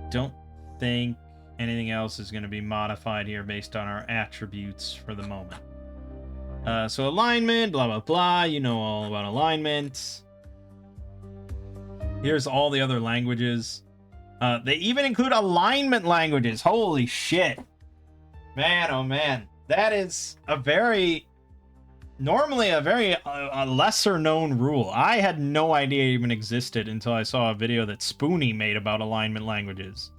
Don't think anything else is going to be modified here based on our attributes for the moment. So alignment, blah, blah, blah. You know all about alignment. Here's all the other languages. They even include alignment languages. Holy shit. Man, oh man. That is a very... Normally a very lesser known rule. I had no idea it even existed until I saw a video that Spoony made about alignment languages.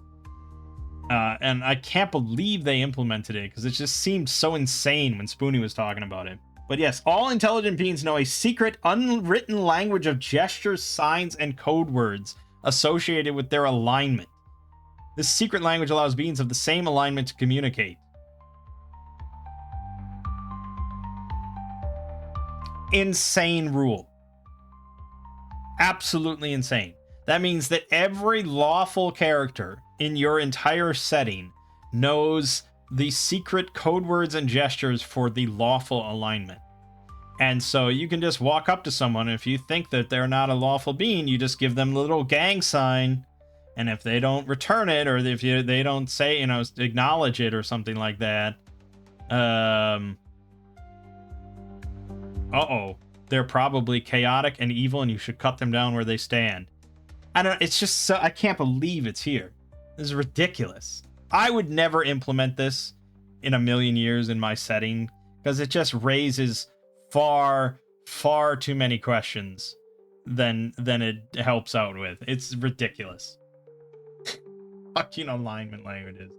And I can't believe they implemented it because it just seemed so insane when Spoony was talking about it. But yes, all intelligent beings know a secret unwritten language of gestures, signs, and code words associated with their alignment. This secret language allows beings of the same alignment to communicate. Insane rule. Absolutely insane. That means that every lawful character in your entire setting knows the secret code words and gestures for the lawful alignment. And so you can just walk up to someone, and if you think that they're not a lawful being, you just give them the little gang sign, and if they don't return it, or if they don't say, acknowledge it or something like that, uh-oh. they're probably chaotic and evil, and you should cut them down where they stand. I don't. It's just so I can't believe it's here. This is ridiculous. I would never implement this in a million years in my setting because it just raises far too many questions than it helps out with. It's ridiculous. Fucking alignment languages.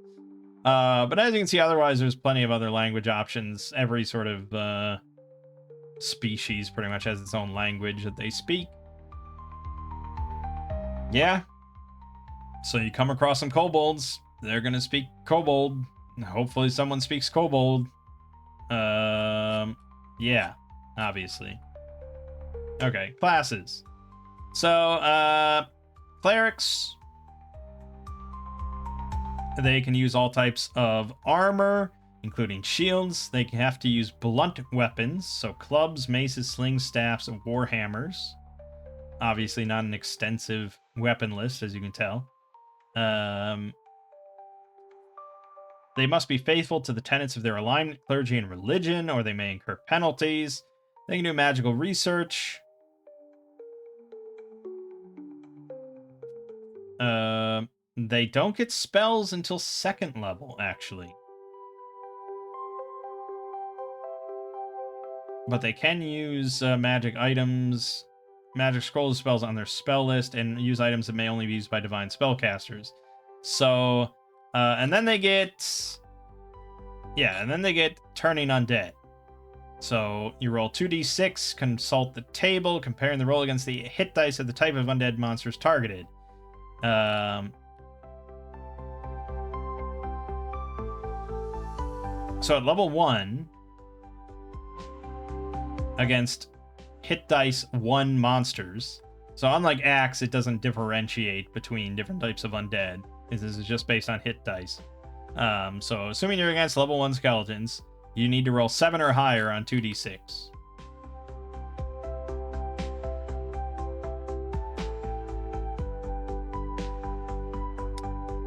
But as you can see, otherwise there's plenty of other language options. Every sort of species pretty much has its own language that they speak. Yeah. So you come across some kobolds, they're gonna speak kobold. Hopefully someone speaks kobold. Yeah, obviously. Okay, classes. So, clerics. They can use all types of armor, including shields. They can have to use blunt weapons, so clubs, maces, slings, staffs, and warhammers. Obviously not an extensive weapon list, as you can tell. They must be faithful to the tenets of their alignment, clergy, and religion, or they may incur penalties. They can do magical research. They don't get spells until 2nd level, actually. But they can use magic items, magic scrolls, spells on their spell list, and use items that may only be used by divine spellcasters. So, and then they get... Yeah, and then they get turning undead. So you roll 2d6, consult the table, comparing the roll against the hit dice of the type of undead monsters targeted. So at level 1, against hit dice 1 monsters. So unlike Axe, it doesn't differentiate between different types of undead. This is just based on hit dice. So assuming you're against level 1 skeletons, you need to roll 7 or higher on 2d6.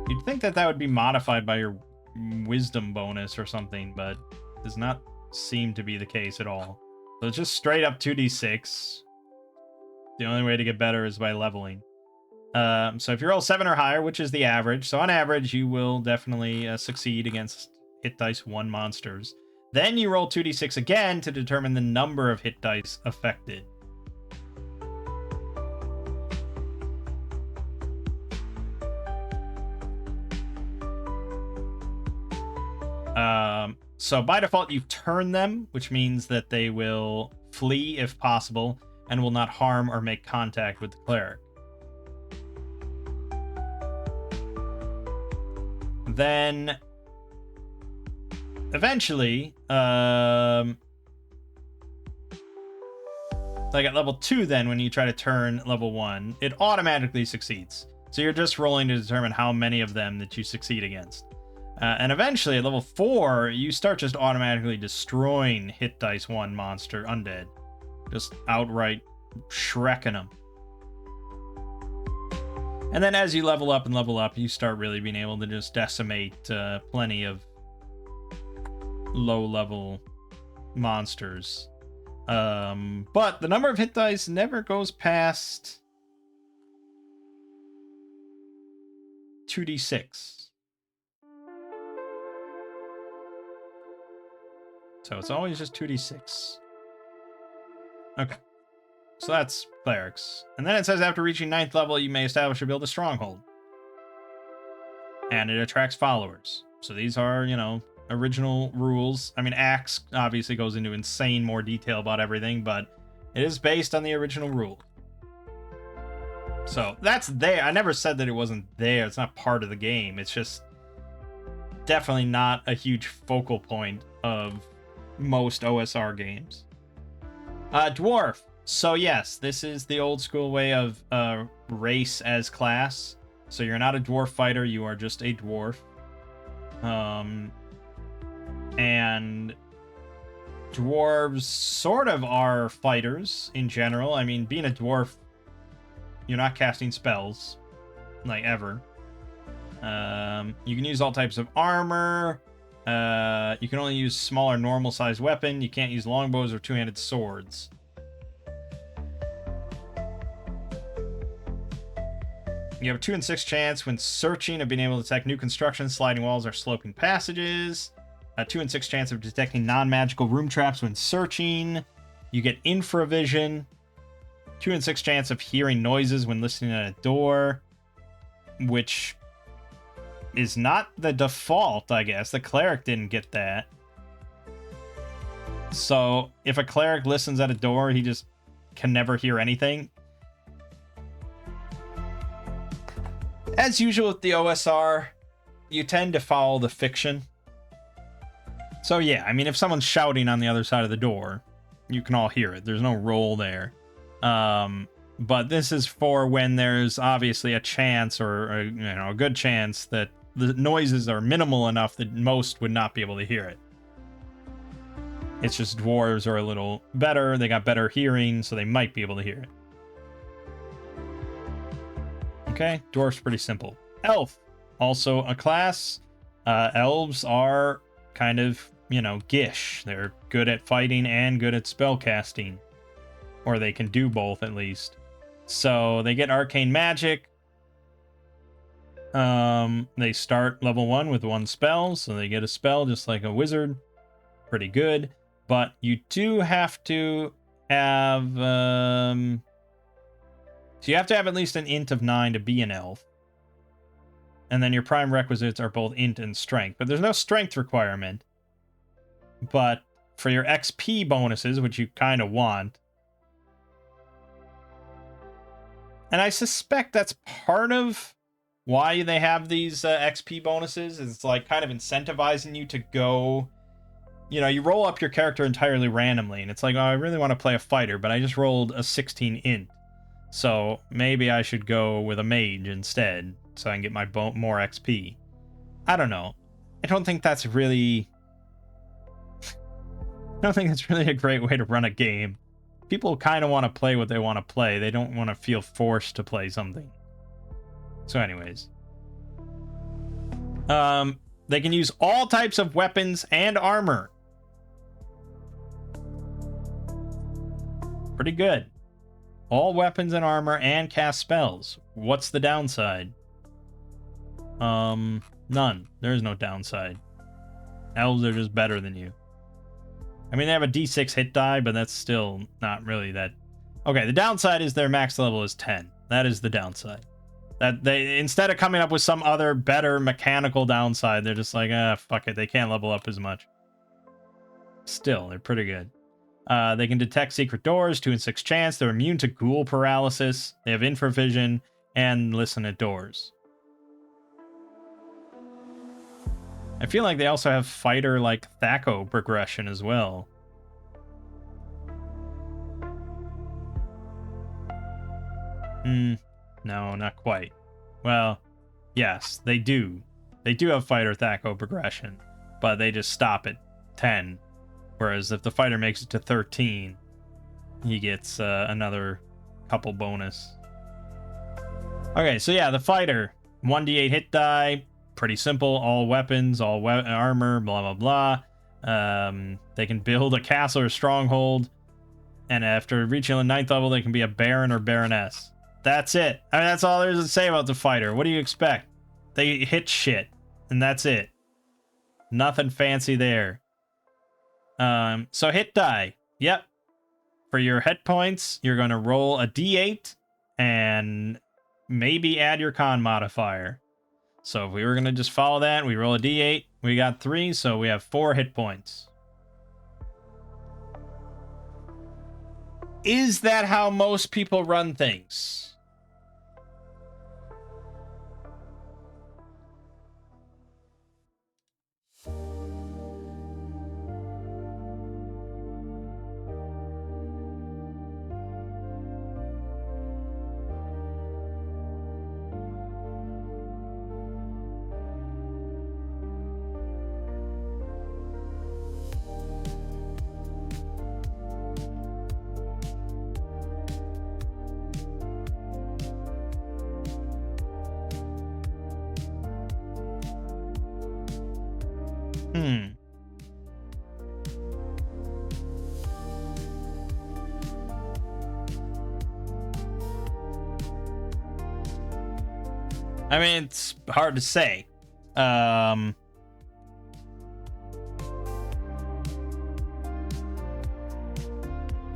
You'd think that would be modified by your wisdom bonus or something, but does not seem to be the case at all. So it's just straight up 2d6. The only way to get better is by leveling. So if you roll 7 or higher, which is the average, so on average you will definitely succeed against hit dice 1 monsters. Then you roll 2d6 again to determine the number of hit dice affected. So by default you turn them, which means that they will flee if possible and will not harm or make contact with the cleric. Then eventually, like at level 2 then, when you try to turn level 1, it automatically succeeds. So you're just rolling to determine how many of them that you succeed against. And eventually at level 4, you start just automatically destroying hit dice 1 monster undead. Just outright shrekking them. And then as you level up, you start really being able to just decimate plenty of low-level monsters. But the number of hit dice never goes past 2d6. So it's always just 2d6. Okay. So that's clerics. And then it says after reaching 9th level, you may establish or build a stronghold. And it attracts followers. So these are, you know, original rules. I mean, Axe obviously goes into insane more detail about everything, but it is based on the original rule. So that's there. I never said that it wasn't there. It's not part of the game. It's just definitely not a huge focal point of most OSR games. Dwarf. So yes, this is the old school way of race as class. So you're not a dwarf fighter, you are just a dwarf. And dwarves sort of are fighters in general. I mean, being a dwarf, you're not casting spells, like, ever. You can use all types of armor. You can only use smaller normal sized weapon. You can't use longbows or two-handed swords. You have a 2 in 6 chance when searching of being able to detect new construction, sliding walls, or sloping passages. A 2 in 6 chance of detecting non-magical room traps when searching. You get infravision. 2 in 6 chance of hearing noises when listening at a door, which is not the default, I guess. The cleric didn't get that. So if a cleric listens at a door, he just can never hear anything. As usual with the OSR, you tend to follow the fiction. So yeah, I mean, if someone's shouting on the other side of the door, you can all hear it. There's no roll there. But this is for when there's obviously a chance or a good chance that the noises are minimal enough that most would not be able to hear it. It's just dwarves are a little better. They got better hearing, so they might be able to hear it. Okay, dwarf's pretty simple. Elf, also a class. Elves are kind of, gish. They're good at fighting and good at spellcasting. Or they can do both, at least. So they get arcane magic. They start level 1 with 1 spell, so they get a spell just like a wizard. Pretty good. But you do have to have... So you have to have at least an int of 9 to be an elf. And then your prime requisites are both int and strength. But there's no strength requirement. But for your XP bonuses, which you kind of want... And I suspect that's part of why they have these XP bonuses. It's like kind of incentivizing you to go... you roll up your character entirely randomly. And it's like, oh, I really want to play a fighter, but I just rolled a 16 int. So maybe I should go with a mage instead, so I can get my more XP. I don't know. I don't think that's really a great way to run a game. People kind of want to play what they want to play. They don't want to feel forced to play something. So anyways. They can use all types of weapons and armor. Pretty good. All weapons and armor and cast spells. What's the downside? None. There's no downside. Elves are just better than you. I mean, they have a d6 hit die, but that's still not really that... Okay, the downside is their max level is 10. That is the downside. That they, instead of coming up with some other better mechanical downside, they're just like, fuck it, they can't level up as much. Still, they're pretty good. They can detect secret doors, 2 in 6 chance. They're immune to ghoul paralysis. They have infravision and listen at doors. I feel like they also have fighter like Thaco progression as well. No, not quite. Well, yes, they do. They do have fighter Thaco progression, but they just stop at 10. Whereas if the fighter makes it to 13, he gets another couple bonus. Okay, so yeah, the fighter, 1d8 hit die, pretty simple, all weapons, all armor, blah, blah, blah. They can build a castle or stronghold, and after reaching the 9th level, they can be a baron or baroness. That's it. I mean, that's all there is to say about the fighter. What do you expect? They hit shit, and that's it. Nothing fancy there. So hit die. Yep. For your hit points, you're going to roll a d8 and maybe add your con modifier. So if we were going to just follow that, we roll a d8. We got 3, so we have 4 hit points. Is that how most people run things? I mean, it's hard to say.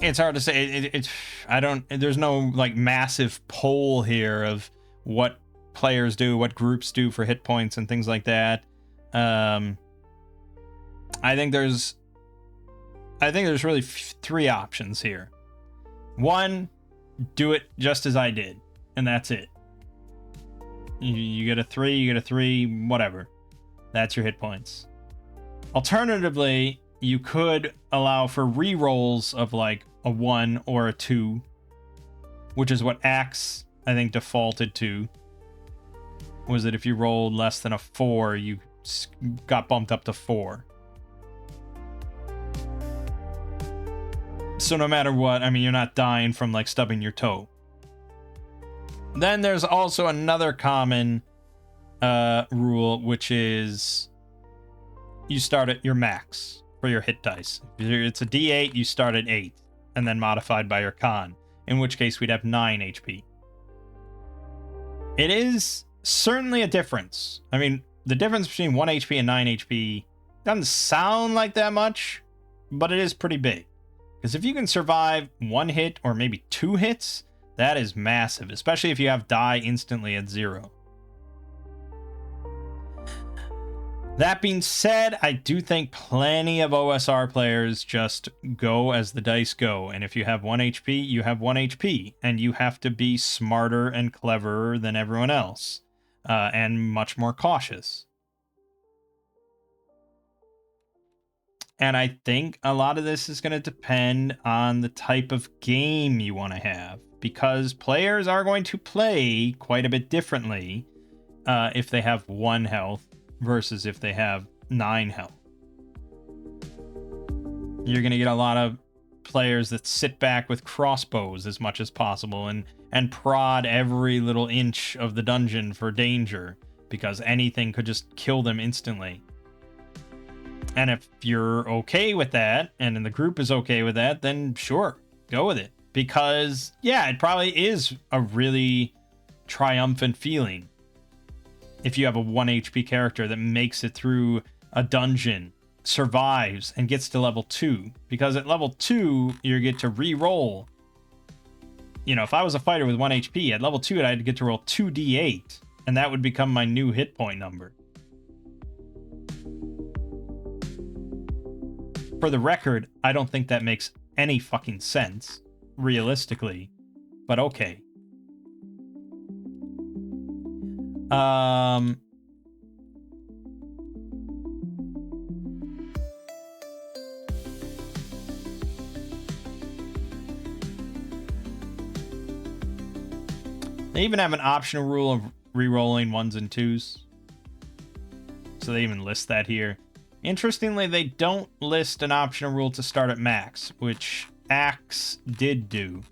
It's hard to say. I don't. There's no like massive poll here of what players do, what groups do for hit points and things like that. I think there's really three options here. One, do it just as I did, and that's it. You get a 3, you get a 3, whatever. That's your hit points. Alternatively, you could allow for re-rolls of like a 1 or a 2, which is what Axe, I think, defaulted to. Was that if you rolled less than a 4, you got bumped up to 4. So no matter what, I mean, you're not dying from like stubbing your toe. Then there's also another common rule, which is you start at your max for your hit dice. If it's a D8, you start at 8, and then modified by your con, in which case we'd have 9 HP. It is certainly a difference. I mean, the difference between 1 HP and 9 HP doesn't sound like that much, but it is pretty big. Because if you can survive 1 hit or maybe 2 hits, that is massive, especially if you have die instantly at 0. That being said, I do think plenty of OSR players just go as the dice go, and if you have 1 HP, you have 1 HP, and you have to be smarter and cleverer than everyone else, and much more cautious. And I think a lot of this is going to depend on the type of game you want to have, because players are going to play quite a bit differently if they have 1 health versus if they have 9 health. You're going to get a lot of players that sit back with crossbows as much as possible and prod every little inch of the dungeon for danger, because anything could just kill them instantly. And if you're okay with that, and the group is okay with that, then sure, go with it. Because, yeah, it probably is a really triumphant feeling if you have a 1 HP character that makes it through a dungeon, survives, and gets to level 2. Because at level 2, you get to re-roll. You know, if I was a fighter with 1 HP, at level 2, I'd get to roll 2d8, and that would become my new hit point number. For the record, I don't think that makes any fucking sense, realistically, but okay. They even have an optional rule of re-rolling 1s and 2s. So they even list that here. Interestingly, they don't list an optional rule to start at max, which Axe did do.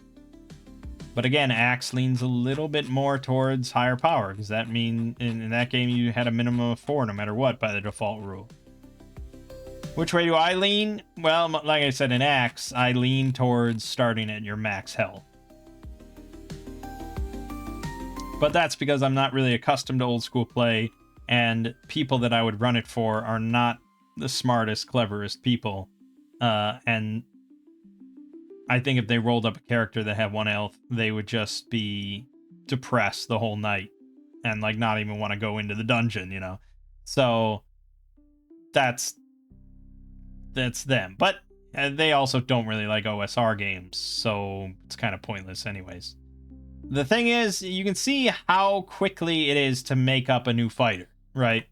But again, Axe leans a little bit more towards higher power, because that means in that game you had a minimum of 4 no matter what by the default rule. Which way do I lean? Well, like I said in Axe, I lean towards starting at your max health. But that's because I'm not really accustomed to old school play, and people that I would run it for are not the smartest, cleverest people. And I think if they rolled up a character that had 1 health, they would just be depressed the whole night and like not even want to go into the dungeon, you know? So that's them. But they also don't really like OSR games, so it's kind of pointless anyways. The thing is, you can see how quickly it is to make up a new fighter, right?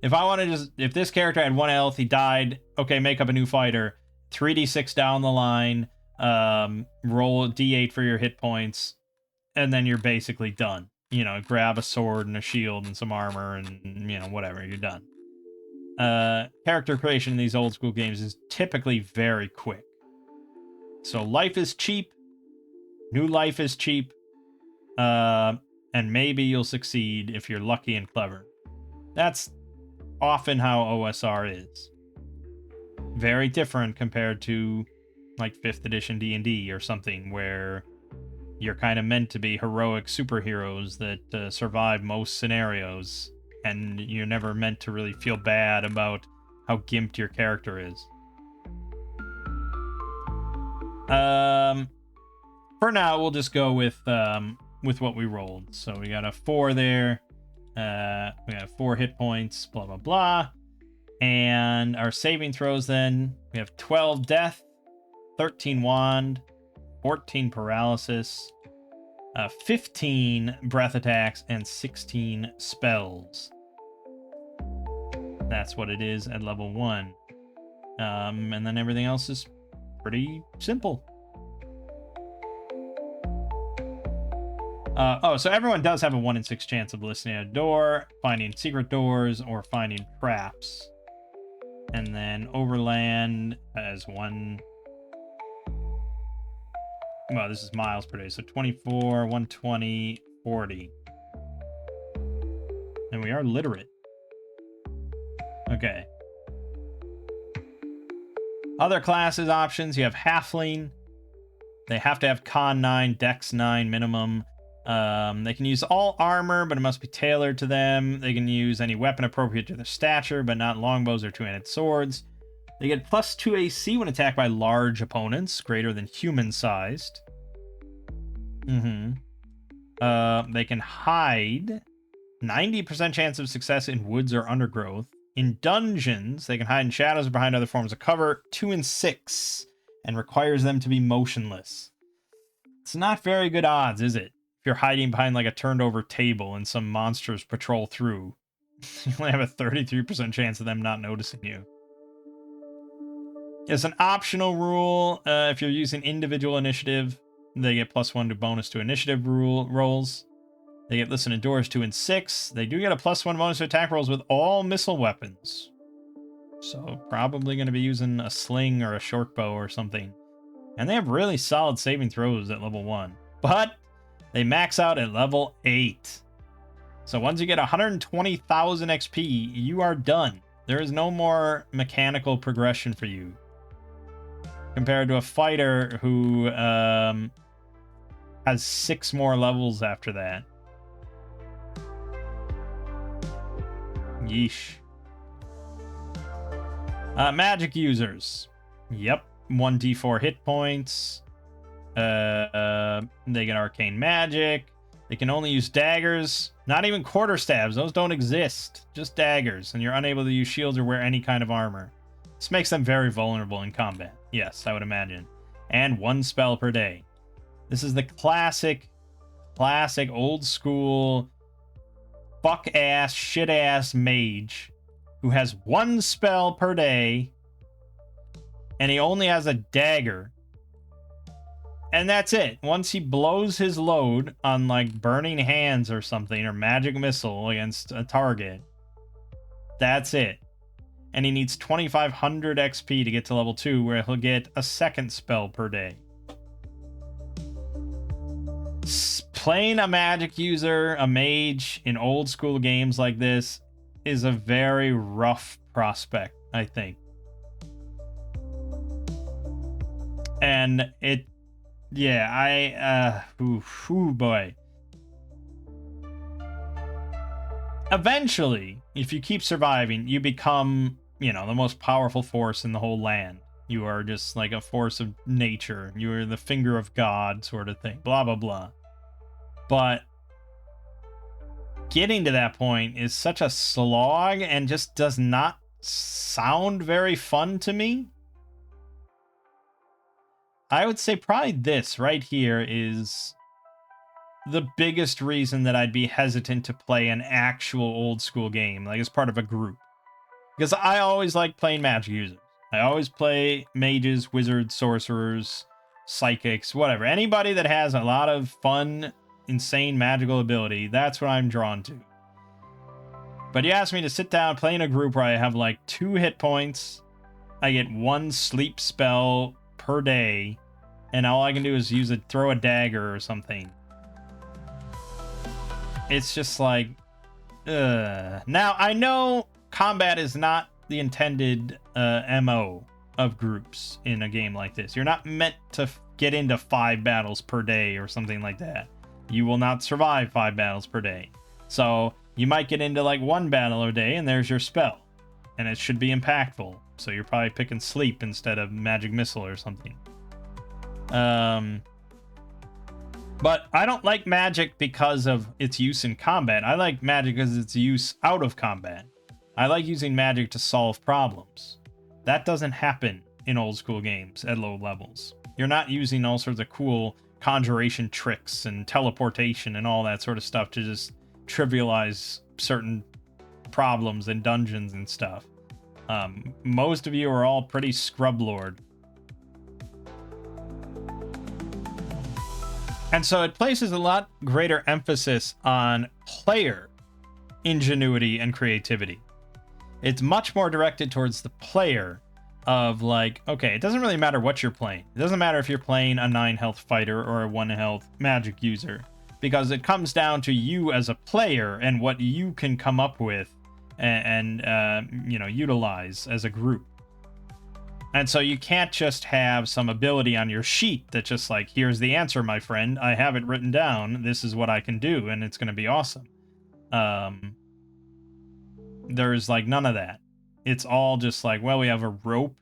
If I want to just, if this character had 1 health, he died, okay, make up a new fighter, 3d6 down the line, roll a d8 for your hit points, and then you're basically done. You know, grab a sword and a shield and some armor and, you know, whatever, you're done. Character creation in these old school games is typically very quick. So life is cheap, new life is cheap, and maybe you'll succeed if you're lucky and clever. That's often how OSR is. Very different compared to like 5th edition D&D or something, where you're kind of meant to be heroic superheroes that survive most scenarios, and you're never meant to really feel bad about how gimped your character is. For now, we'll just go with what we rolled. So we got a 4 there. We got 4 hit points, blah, blah, blah. And our saving throws then, we have 12 death, 13 wand, 14 paralysis, 15 breath attacks, and 16 spells. That's what it is at level 1. And then everything else is pretty simple. So everyone does have a 1 in 6 chance of listening at a door, finding secret doors, or finding traps. And then Overland has 1. Well, this is miles per day, so 24, 120, 40. And we are literate. Okay. Other classes options, you have Halfling. They have to have Con 9, Dex 9 minimum. They can use all armor, but it must be tailored to them. They can use any weapon appropriate to their stature, but not longbows or two-handed swords. They get +2 AC when attacked by large opponents, greater than human-sized. They can hide. 90% chance of success in woods or undergrowth. In dungeons, they can hide in shadows or behind other forms of cover. 2 in 6, and requires them to be motionless. It's not very good odds, is it? You're hiding behind like a turned over table and some monsters patrol through. You only have a 33% chance of them not noticing you. It's an optional rule. If you're using individual initiative, they get +1 to bonus to initiative rolls. They get listen to doors 2 and 6. They do get a +1 bonus to attack rolls with all missile weapons. So probably going to be using a sling or a short bow or something. And they have really solid saving throws at level 1. But they max out at level 8. So once you get 120,000 XP, you are done. There is no more mechanical progression for you. Compared to a fighter who has 6 more levels after that. Yeesh. Magic users. Yep. 1d4 hit points. They get arcane magic. They can only use daggers. Not even quarterstabs. Those don't exist. Just daggers. And you're unable to use shields or wear any kind of armor. This makes them very vulnerable in combat. Yes, I would imagine. And 1 spell per day. This is the classic old school fuck-ass, shit-ass mage who has 1 spell per day and he only has a dagger. And that's it. Once he blows his load on like burning hands or something or magic missile against a target, that's it. And he needs 2,500 XP to get to level 2 where he'll get a 2nd spell per day. Playing a magic user, a mage, in old school games like this is a very rough prospect, I think. And it, yeah, boy. Eventually, if you keep surviving, you become, the most powerful force in the whole land. You are just like a force of nature. You are the finger of God sort of thing. Blah, blah, blah. But getting to that point is such a slog and just does not sound very fun to me. I would say probably this right here is the biggest reason that I'd be hesitant to play an actual old school game, like as part of a group. Because I always like playing magic users. I always play mages, wizards, sorcerers, psychics, whatever. Anybody that has a lot of fun, insane magical ability, that's what I'm drawn to. But you ask me to sit down, play in a group where I have like 2 hit points, I get 1 sleep spell per day, and all I can do is throw a dagger or something. It's just like, Now, I know combat is not the intended MO of groups in a game like this. You're not meant to get into 5 battles per day or something like that. You will not survive 5 battles per day. So you might get into like 1 battle a day, and there's your spell. And it should be impactful. So you're probably picking sleep instead of magic missile or something. But I don't like magic because of its use in combat. I like magic because its use out of combat. I like using magic to solve problems. That doesn't happen in old school games at low levels. You're not using all sorts of cool conjuration tricks and teleportation and all that sort of stuff to just trivialize certain problems in dungeons and stuff. Most of you are all pretty scrub lord. And so it places a lot greater emphasis on player ingenuity and creativity. It's much more directed towards the player of like, okay, it doesn't really matter what you're playing. It doesn't matter if you're playing a 9 health fighter or a 1 health magic user, because it comes down to you as a player and what you can come up with and utilize as a group. And so you can't just have some ability on your sheet that just like, here's the answer, my friend. I have it written down. This is what I can do, and it's going to be awesome. There's like none of that. It's all just like, well, we have a rope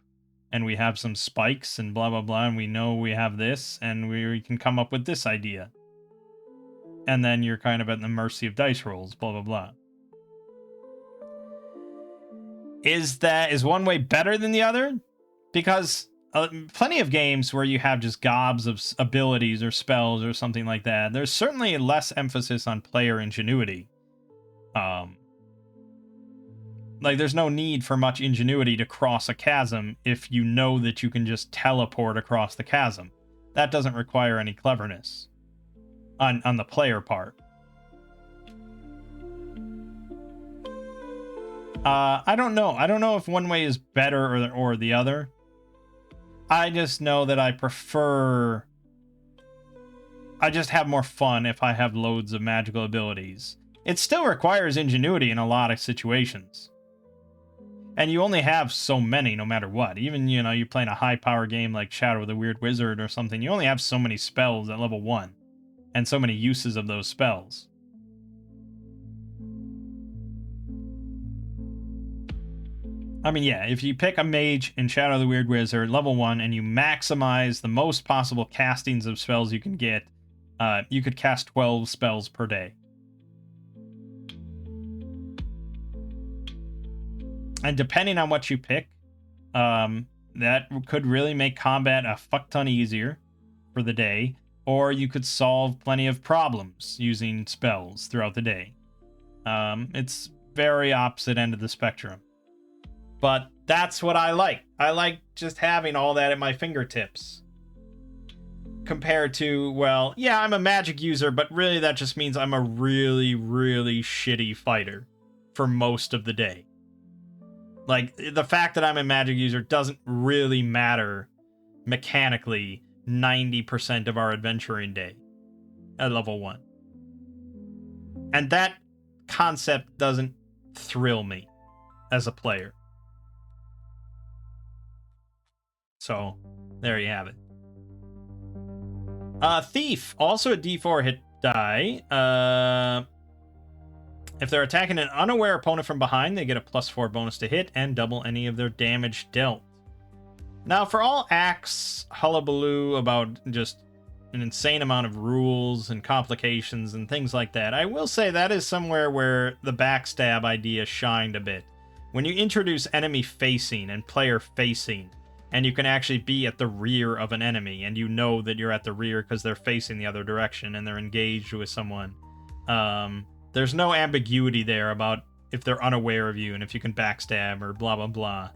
and we have some spikes and blah, blah, blah. And we know we have this and we can come up with this idea. And then you're kind of at the mercy of dice rolls, blah, blah, blah. Is one way better than the other? Because plenty of games where you have just gobs of abilities or spells or something like that, there's certainly less emphasis on player ingenuity. Like, there's no need for much ingenuity to cross a chasm if you know that you can just teleport across the chasm. That doesn't require any cleverness on the player part. I don't know. I don't know if one way is better or the other. I just know that I just have more fun if I have loads of magical abilities. It still requires ingenuity in a lot of situations. And you only have so many no matter what. Even, you're playing a high power game like Shadow of the Weird Wizard or something, you only have so many spells at level 1. And so many uses of those spells. I mean, yeah, if you pick a mage in Shadow of the Weird Wizard, level 1, and you maximize the most possible castings of spells you can get, you could cast 12 spells per day. And depending on what you pick, that could really make combat a fuck ton easier for the day, or you could solve plenty of problems using spells throughout the day. It's very opposite end of the spectrum. But that's what I like. I like just having all that at my fingertips. Compared to, well, yeah, I'm a magic user, but really that just means I'm a really, really shitty fighter for most of the day. Like, the fact that I'm a magic user doesn't really matter mechanically 90% of our adventuring day at level 1. And that concept doesn't thrill me as a player. So, there you have it. Thief, also a D4 hit die. If they're attacking an unaware opponent from behind, they get a +4 bonus to hit and double any of their damage dealt. Now, for all Axe hullabaloo about just an insane amount of rules and complications and things like that, I will say that is somewhere where the backstab idea shined a bit. When you introduce enemy facing and player facing, and you can actually be at the rear of an enemy, and you know that you're at the rear because they're facing the other direction and they're engaged with someone. There's no ambiguity there about if they're unaware of you and if you can backstab or blah, blah, blah.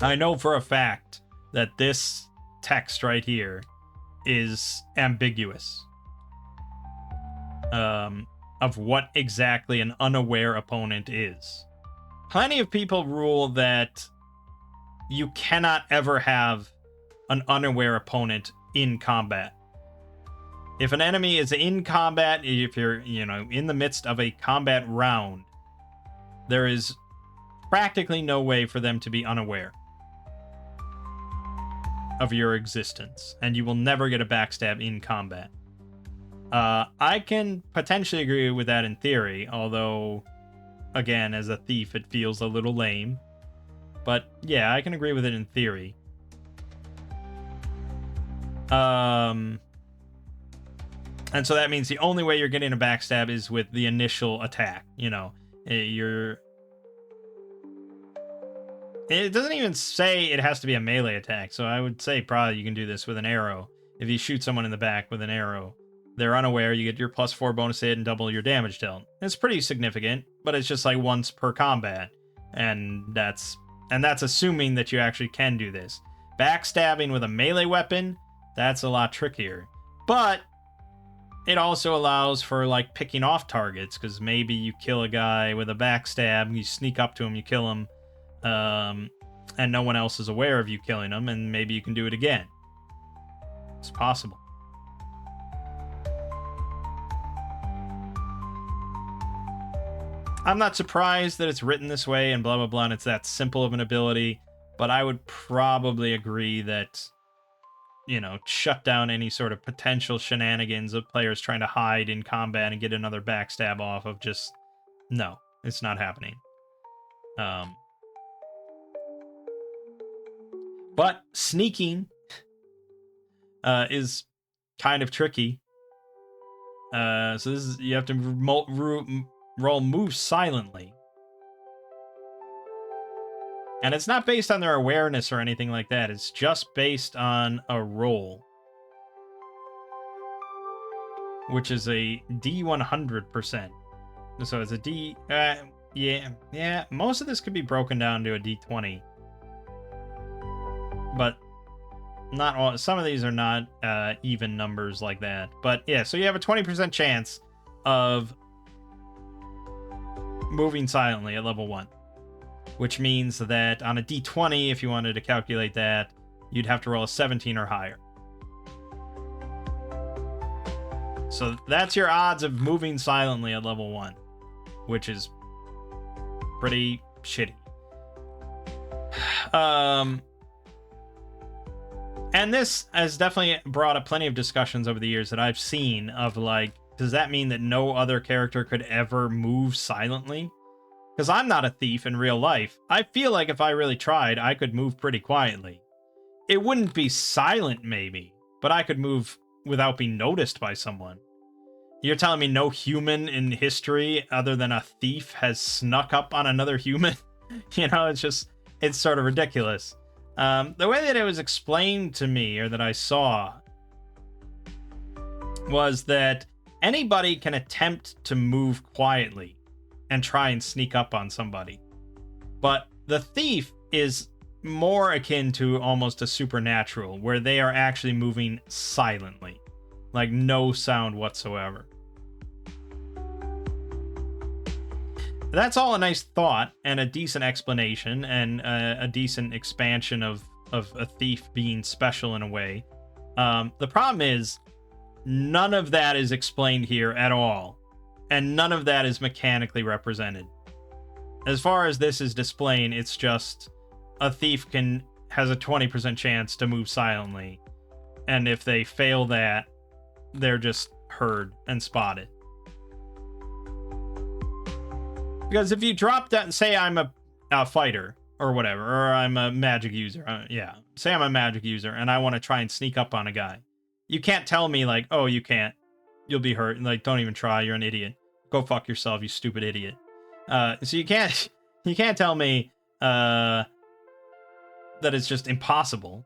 I know for a fact that this text right here is ambiguous. Of what exactly an unaware opponent is. Plenty of people rule that you cannot ever have an unaware opponent in combat. If an enemy is in combat, if you're, in the midst of a combat round, there is practically no way for them to be unaware. of your existence, and you will never get a backstab in combat. I can potentially agree with that in theory, although, again, as a thief, it feels a little lame. But yeah, I can agree with it in theory. And so that means the only way you're getting a backstab is with the initial attack. You know, it doesn't even say it has to be a melee attack, so I would say probably you can do this with an arrow. If you shoot someone in the back with an arrow, they're unaware, you get your +4 bonus hit and double your damage dealt. It's pretty significant, but it's just like once per combat, and that's assuming that you actually can do this. Backstabbing with a melee weapon, that's a lot trickier. But it also allows for like picking off targets, because maybe you kill a guy with a backstab, you sneak up to him, you kill him, and no one else is aware of you killing him, and maybe you can do it again. It's possible. I'm not surprised that it's written this way and blah blah blah, and it's that simple of an ability, but I would probably agree that, you know, shut down any sort of potential shenanigans of players trying to hide in combat and get another backstab off of. Just no, it's not happening. But sneaking is kind of tricky. So this is, you have to roll moves silently. And it's not based on their awareness or anything like that. It's just based on a roll, which is a D100%. So it's a D... yeah. Most of this could be broken down to a D20. But not all. Some of these are not even numbers like that. But yeah, so you have a 20% chance of moving silently at level 1. Which means that on a D20, if you wanted to calculate that, you'd have to roll a 17 or higher. So that's your odds of moving silently at level 1, which is pretty shitty. And this has definitely brought up plenty of discussions over the years that I've seen of like, does that mean that no other character could ever move silently? Because I'm not a thief in real life. I feel like if I really tried, I could move pretty quietly. It wouldn't be silent, maybe, but I could move without being noticed by someone. You're telling me no human in history other than a thief has snuck up on another human? You know, it's sort of ridiculous. The way that it was explained to me, or that I saw, was that anybody can attempt to move quietly and try and sneak up on somebody. But the thief is more akin to almost a supernatural, where they are actually moving silently, like no sound whatsoever. That's all a nice thought and a decent explanation and a decent expansion of a thief being special in a way. The problem is none of that is explained here at all. And none of that is mechanically represented. As far as this is displaying, it's just a thief has a 20% chance to move silently. And if they fail that, they're just heard and spotted. Because if you drop down, say I'm a fighter or whatever, or I'm a magic user. Say I'm a magic user and I want to try and sneak up on a guy. You can't tell me like, oh, you can't. You'll be hurt. Like, don't even try. You're an idiot. Go fuck yourself, you stupid idiot. So you can't tell me that it's just impossible.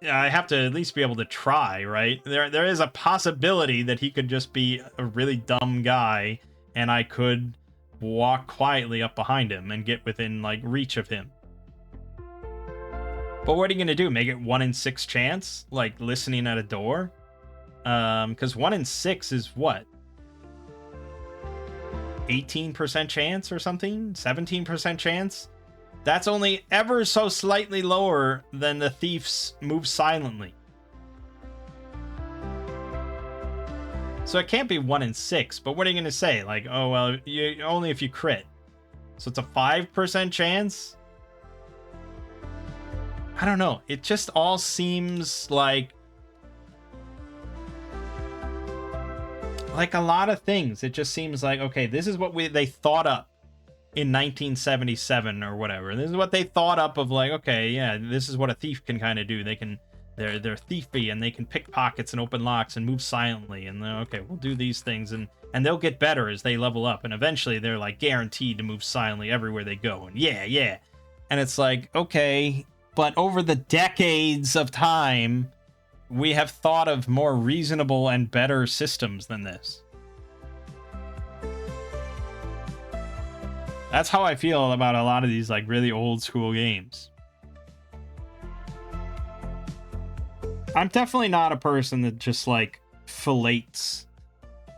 I have to at least be able to try, right? There is a possibility that he could just be a really dumb guy, and I could walk quietly up behind him and get within like reach of him. But what are you gonna do? Make it 1 in 6 chance? Like listening at a door? Because 1 in 6 is what? 18% chance or something? 17% chance? That's only ever so slightly lower than the thief's move silently. So it can't be 1 in 6, but what are you going to say? Like, oh, well, only if you crit. So it's a 5% chance? I don't know. It just all seems like a lot of things. It just seems like, okay, this is what they thought up in 1977 or whatever. This is what they thought up of, like, okay, yeah, this is what a thief can kind of do. They're thiefy, and they can pick pockets and open locks and move silently, and okay, we'll do these things, and they'll get better as they level up, and eventually they're like guaranteed to move silently everywhere they go, and yeah. And it's like, okay, but over the decades of time, we have thought of more reasonable and better systems than this. That's how I feel about a lot of these, like, really old school games. I'm definitely not a person that just, like, fillets,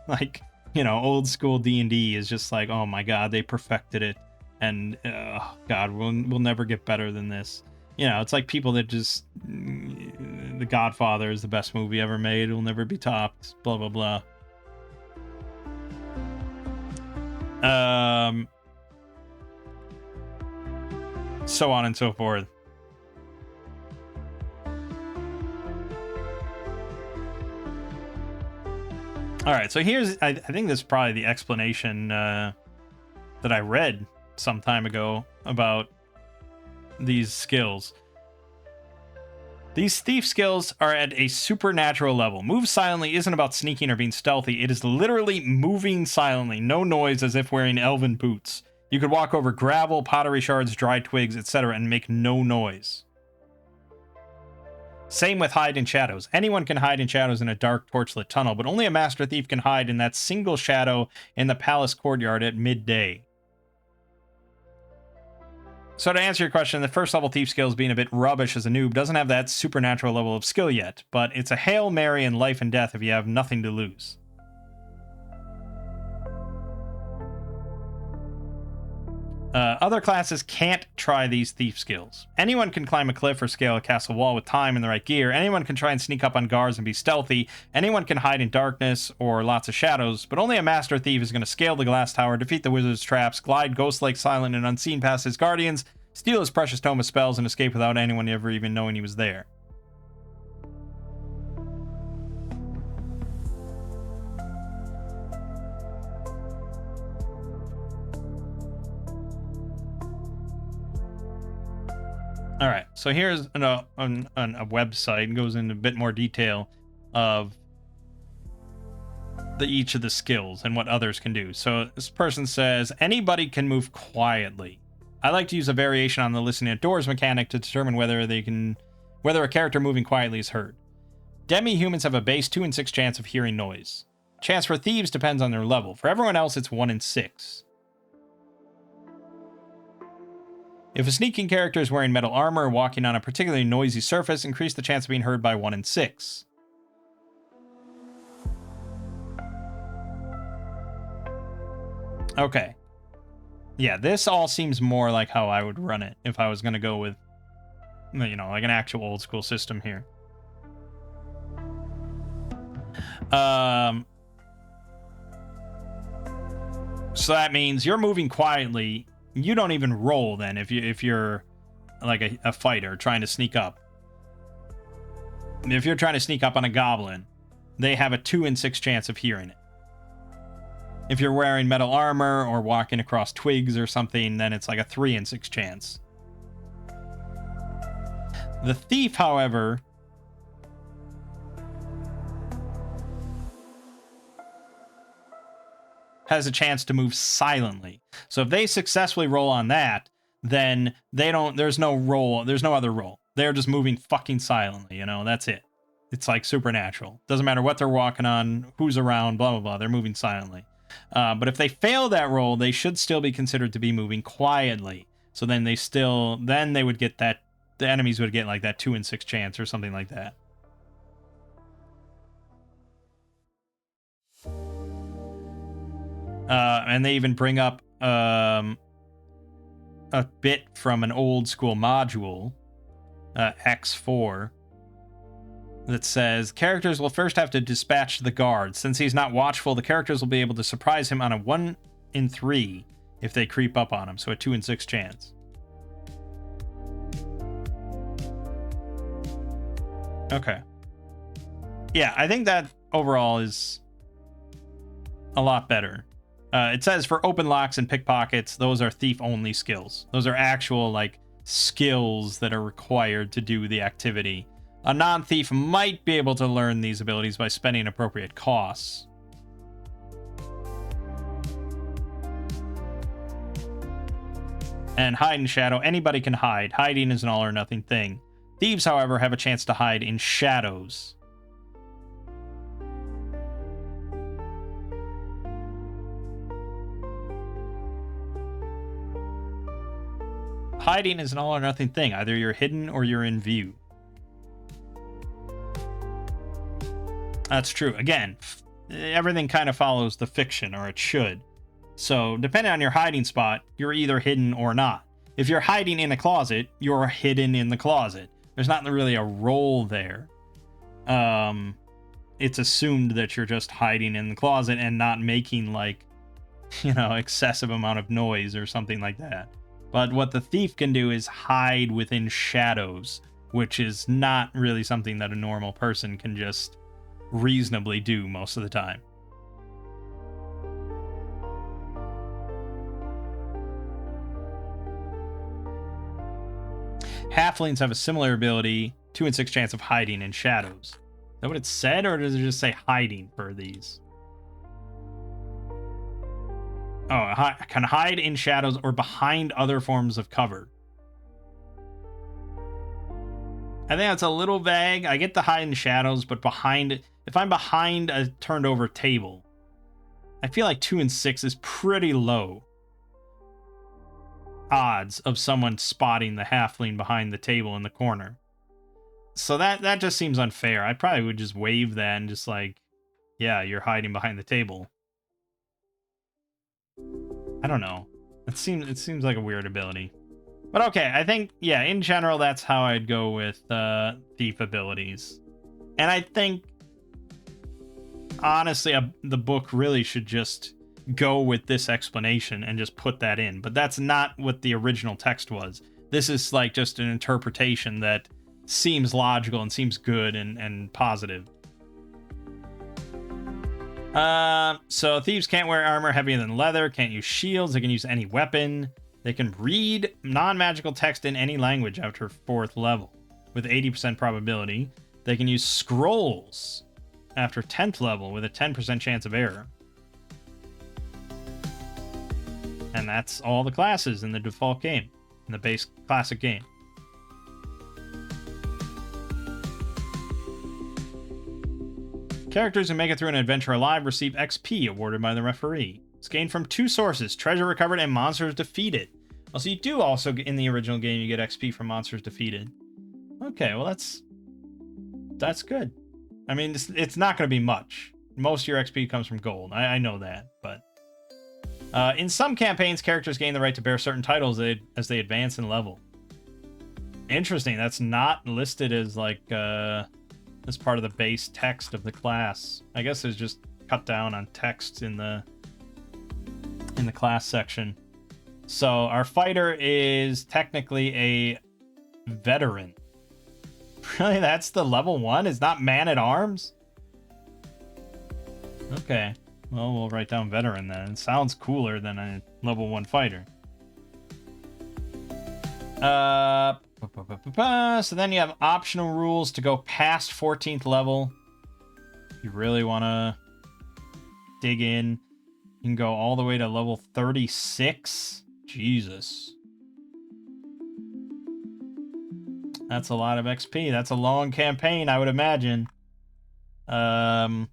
like, you know, old school D&D is just like, oh my god, they perfected it, and god, we'll never get better than this. You know, it's like people that just, The Godfather is the best movie ever made, it will never be topped, blah blah blah. So on and so forth. All right, so here's, I think this is probably the explanation that I read some time ago about these skills. These thief skills are at a supernatural level. Move silently isn't about sneaking or being stealthy. It is literally moving silently, no noise, as if wearing elven boots. You could walk over gravel, pottery shards, dry twigs, etc., and make no noise. Same with hide in shadows. Anyone can hide in shadows in a dark, torchlit tunnel, but only a master thief can hide in that single shadow in the palace courtyard at midday. So to answer your question, the first level thief skills being a bit rubbish as a noob doesn't have that supernatural level of skill yet, but it's a Hail Mary in life and death if you have nothing to lose. Other classes can't try these thief skills. Anyone can climb a cliff or scale a castle wall with time and the right gear. Anyone can try and sneak up on guards and be stealthy. Anyone can hide in darkness or lots of shadows, but only a master thief is going to scale the glass tower, defeat the wizard's traps, glide ghost-like silent and unseen past his guardians, steal his precious tome of spells, and escape without anyone ever even knowing he was there. All right, so here's a website, goes into a bit more detail of each of the skills and what others can do. So this person says, anybody can move quietly. I like to use a variation on the listening at doors mechanic to determine whether a character moving quietly is heard. Demi-humans have a base 2 in 6 chance of hearing noise. Chance for thieves depends on their level. For everyone else, it's 1 in 6. If a sneaking character is wearing metal armor or walking on a particularly noisy surface, increase the chance of being heard by 1 in 6. Okay. Yeah, this all seems more like how I would run it if I was going to go with, you know, like an actual old school system here. So that means you're moving quietly. You don't even roll then if you're like a fighter trying to sneak up. If you're trying to sneak up on a goblin, they have a 2 in 6 chance of hearing it. If you're wearing metal armor or walking across twigs or something, then it's like a 3 in 6 chance. The thief, however, has a chance to move silently. So if they successfully roll on that, then there's no other roll. They're just moving fucking silently, you know, that's it. It's like supernatural. Doesn't matter what they're walking on, who's around, blah, blah, blah. They're moving silently. But if they fail that roll, they should still be considered to be moving quietly. So then they would get that, the enemies would get like that 2 in 6 chance or something like that. And they even bring up a bit from an old school module, X4, that says characters will first have to dispatch the guard. Since he's not watchful, the characters will be able to surprise him on a 1 in 3 if they creep up on him, so a 2 in 6 chance. Okay. Yeah, I think that overall is a lot better. It says for open locks and pickpockets, those are thief-only skills. Those are actual, like, skills that are required to do the activity. A non-thief might be able to learn these abilities by spending appropriate costs. And hide and shadow, anybody can hide. Hiding is an all or nothing thing. Thieves, however, have a chance to hide in shadows. Hiding is an all or nothing thing. Either you're hidden or you're in view. That's true. Again, everything kind of follows the fiction, or it should. So, depending on your hiding spot, you're either hidden or not. If you're hiding in a closet, you're hidden in the closet. There's not really a role there. It's assumed that you're just hiding in the closet and not making, like, excessive amount of noise or something like that. But what the thief can do is hide within shadows, which is not really something that a normal person can just reasonably do most of the time. Halflings have a similar ability, 2 in 6 chance of hiding in shadows. Is that what it said, or does it just say hiding for these? Oh, can hide in shadows or behind other forms of cover. I think that's a little vague. I get the hide in shadows, but if I'm behind a turned over table, I feel like 2 in 6 is pretty low odds of someone spotting the halfling behind the table in the corner. So that just seems unfair. I probably would just wave that and just like, yeah, you're hiding behind the table. I don't know. It seems like a weird ability. But okay, I think, yeah, in general, that's how I'd go with thief abilities. And I think, honestly, the book really should just go with this explanation and just put that in. But that's not what the original text was. This is like just an interpretation that seems logical and seems good and positive. So thieves can't wear armor heavier than leather, can't use shields, they can use any weapon. They can read non-magical text in any language after 4th level with 80% probability. They can use scrolls after 10th level with a 10% chance of error. And that's all the classes in the default game, in the base classic game. Characters who make it through an adventure alive receive XP awarded by the referee. It's gained from 2 sources, treasure recovered and monsters defeated. Also, you do also, in the original game, you get XP from monsters defeated. Okay, well that's good. I mean, it's not going to be much. Most of your XP comes from gold. I know that, but in some campaigns, characters gain the right to bear certain titles as they advance in level. Interesting. That's not listed as like as part of the base text of the class. I guess it's just cut down on text in the class section. So our fighter is technically a veteran. Really, that's the level 1? It's not man at arms? Okay. Well, we'll write down veteran then. It sounds cooler than a level 1 fighter. So then you have optional rules to go past 14th level. If you really want to dig in, you can go all the way to level 36. Jesus. That's a lot of XP. That's a long campaign, I would imagine. Money.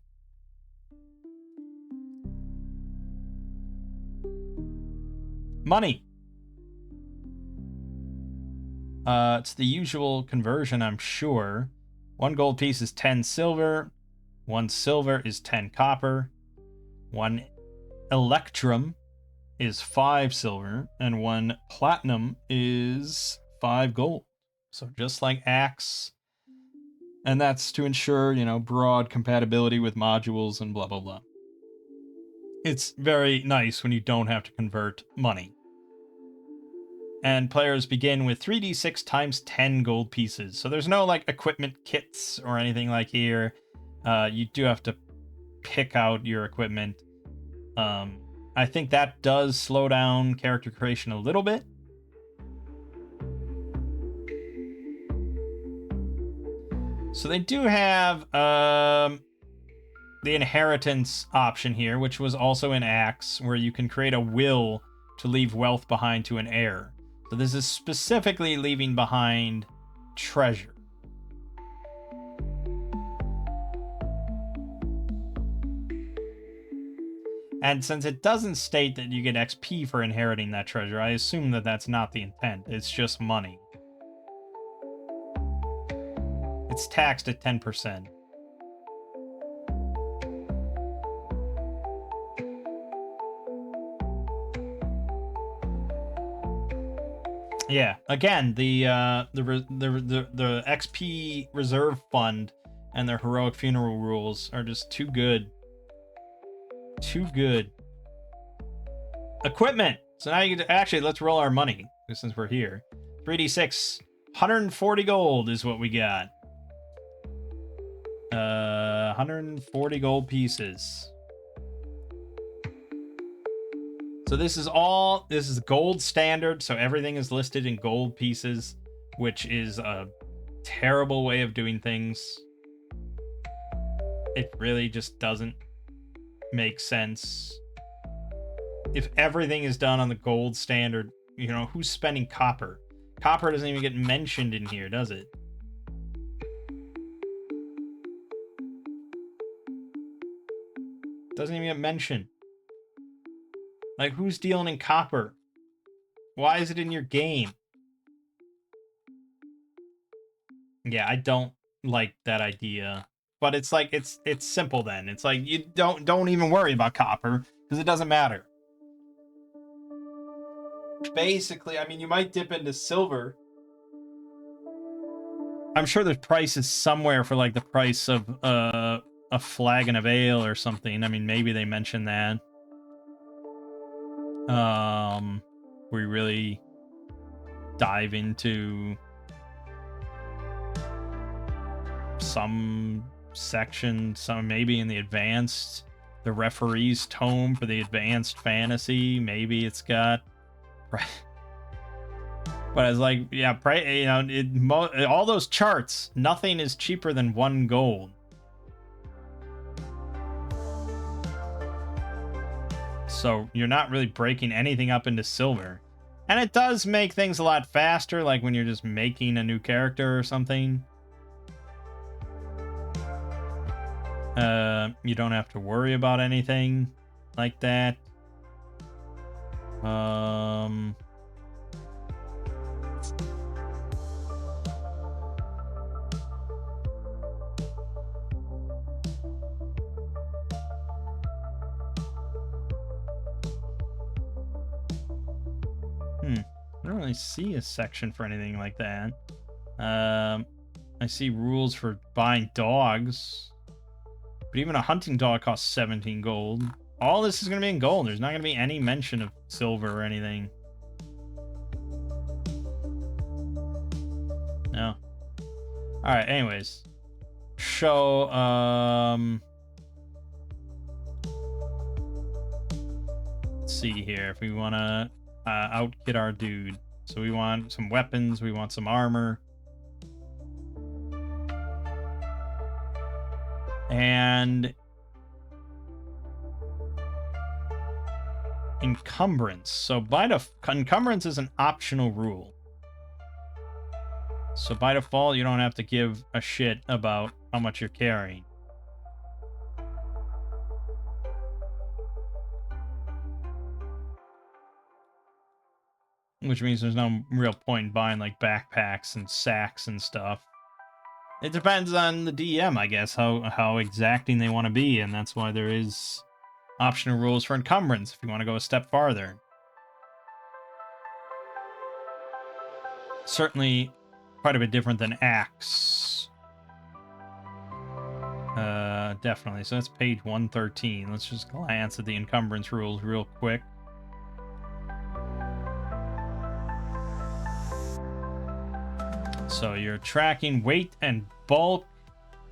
It's the usual conversion, I'm sure. 1 gold piece is 10 silver. 1 silver is 10 copper. 1 electrum is 5 silver. And 1 platinum is 5 gold. So just like Axe. And that's to ensure, broad compatibility with modules and blah, blah, blah. It's very nice when you don't have to convert money. And players begin with 3d6 times 10 gold pieces. So there's no like equipment kits or anything like here. You do have to pick out your equipment. I think that does slow down character creation a little bit. So they do have the inheritance option here, which was also in Acts, where you can create a will to leave wealth behind to an heir. So this is specifically leaving behind treasure. And since it doesn't state that you get XP for inheriting that treasure, I assume that that's not the intent. It's just money. It's taxed at 10%. Yeah, again, the XP reserve fund and their heroic funeral rules are just too good. Too good. Equipment. So now you can actually, let's roll our money since we're here. 3d6, 140 gold is what we got. 140 gold pieces. So this is gold standard, so everything is listed in gold pieces, which is a terrible way of doing things. It really just doesn't make sense. If everything is done on the gold standard, you know, who's spending copper? Copper doesn't even get mentioned in here, does it? Doesn't even get mentioned. Like, who's dealing in copper? Why is it in your game? Yeah, I don't like that idea. But it's like it's simple then. It's like you don't even worry about copper because it doesn't matter. Basically, I mean, you might dip into silver. I'm sure there's prices somewhere for like the price of a flagon of ale or something. I mean, maybe they mentioned that. We really dive into some section, some maybe in the advanced, the referee's tome for the advanced fantasy. Maybe it's got, but it's like, yeah, you know, all those charts, nothing is cheaper than 1 gold. So you're not really breaking anything up into silver. And it does make things a lot faster, like when you're just making a new character or something. You don't have to worry about anything like that. I don't really see a section for anything like that. I see rules for buying dogs. But even a hunting dog costs 17 gold. All this is going to be in gold. There's not going to be any mention of silver or anything. No. Alright, anyways. So, let's see here. If we want to outkit our dude. So we want some weapons. We want some armor. And encumbrance. So encumbrance is an optional rule. So by default, you don't have to give a shit about how much you're carrying. Which means there's no real point in buying like backpacks and sacks and stuff. It depends on the DM, I guess, how exacting they want to be, and that's why there is optional rules for encumbrance if you want to go a step farther. Certainly quite a bit different than Axe. Definitely. So that's page 113. Let's just glance at the encumbrance rules real quick. So you're tracking weight and bulk,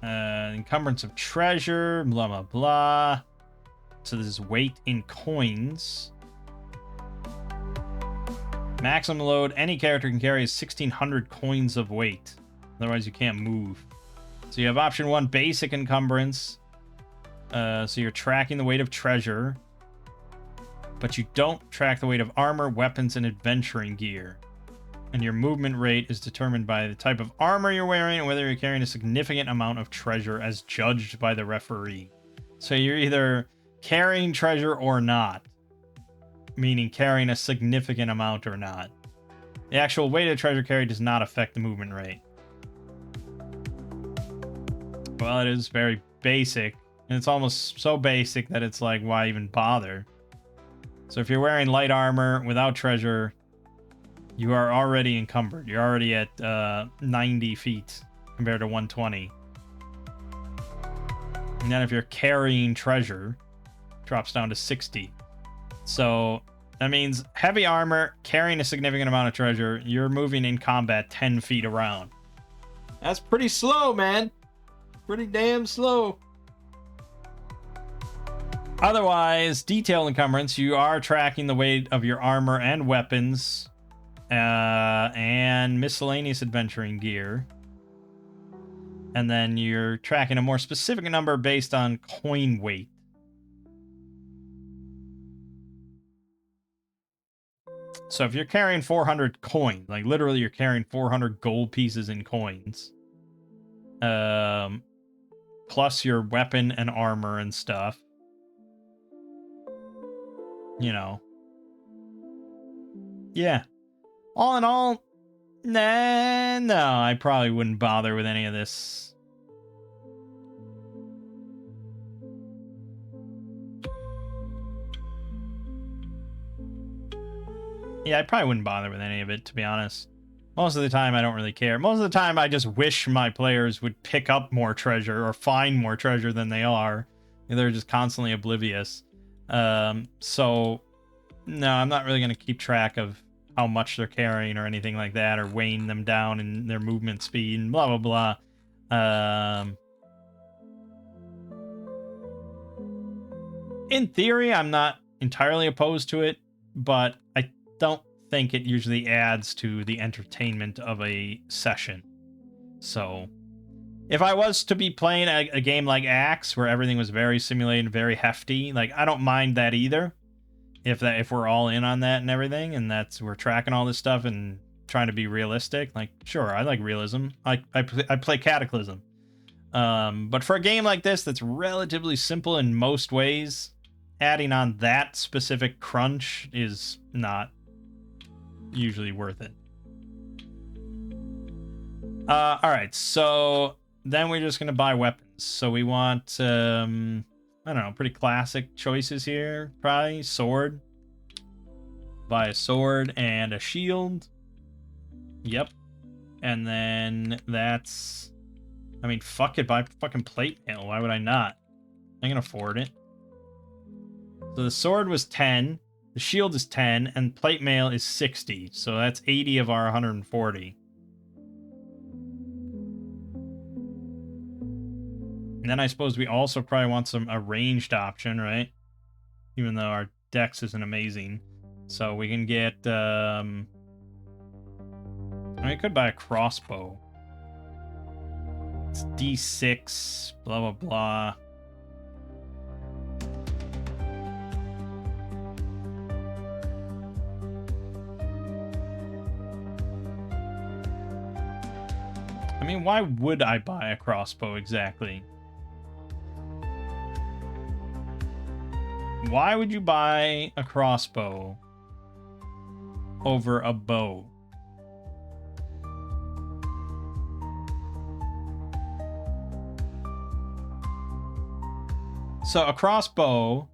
encumbrance of treasure, blah, blah, blah. So this is weight in coins. Maximum load any character can carry is 1,600 coins of weight. Otherwise, you can't move. So you have option 1, basic encumbrance. So you're tracking the weight of treasure. But you don't track the weight of armor, weapons, and adventuring gear. And your movement rate is determined by the type of armor you're wearing and whether you're carrying a significant amount of treasure as judged by the referee. So you're either carrying treasure or not. Meaning carrying a significant amount or not. The actual weight of treasure carried does not affect the movement rate. Well, it is very basic. And it's almost so basic that it's like, why even bother? So if you're wearing light armor without treasure, you are already encumbered. You're already at 90 feet compared to 120. And then if you're carrying treasure, it drops down to 60. So that means heavy armor, carrying a significant amount of treasure, you're moving in combat 10 feet around. That's pretty slow, man. Pretty damn slow. Otherwise, detail encumbrance, you are tracking the weight of your armor and weapons, and miscellaneous adventuring gear. And then you're tracking a more specific number based on coin weight. So if you're carrying 400 coins, like literally you're carrying 400 gold pieces in coins, plus your weapon and armor and stuff, you know. Yeah. All in all, no, I probably wouldn't bother with any of this. Yeah, I probably wouldn't bother with any of it, to be honest. Most of the time, I don't really care. Most of the time, I just wish my players would pick up more treasure or find more treasure than they are. They're just constantly oblivious. So, no, I'm not really going to keep track of how much they're carrying or anything like that, or weighing them down in their movement speed and blah, blah, blah. In theory, I'm not entirely opposed to it, but I don't think it usually adds to the entertainment of a session. So, if I was to be playing a game like Axe, where everything was very simulated, very hefty, like, I don't mind that either. If we're all in on that and everything, and we're tracking all this stuff and trying to be realistic, like, sure, I like realism. I play Cataclysm. But for a game like this that's relatively simple in most ways, adding on that specific crunch is not usually worth it. Alright, so then we're just going to buy weapons. So we want, I don't know, pretty classic choices here, probably. Sword. Buy a sword and a shield. Yep. And then that's... I mean, fuck it, buy fucking plate mail. Why would I not? I can afford it. So the sword was 10, the shield is 10, and plate mail is 60. So that's 80 of our 140. And then I suppose we also probably want a ranged option, right? Even though our dex isn't amazing. So we can get, I mean, we could buy a crossbow. It's D6, blah, blah, blah. I mean, why would I buy a crossbow exactly? Why would you buy a crossbow over a bow? So a crossbow,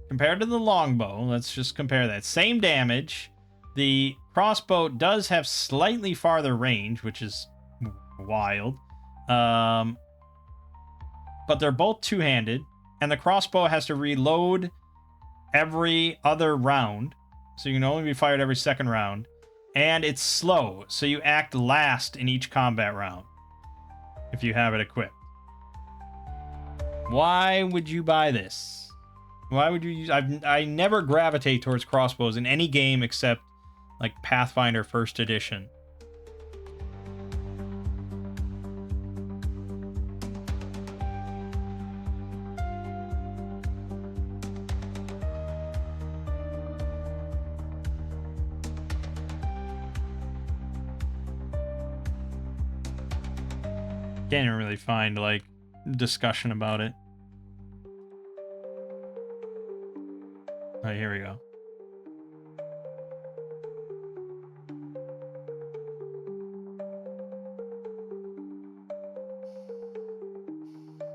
compared to the longbow, let's just compare that. Same damage. The crossbow does have slightly farther range, which is wild. But they're both two-handed, and the crossbow has to reload every other round, so you can only be fired every second round. And it's slow, so you act last in each combat round if you have it equipped. Why would you buy this? Why would you use... I never gravitate towards crossbows in any game except like Pathfinder First Edition. Can't even really find like discussion about it. Oh, here we go.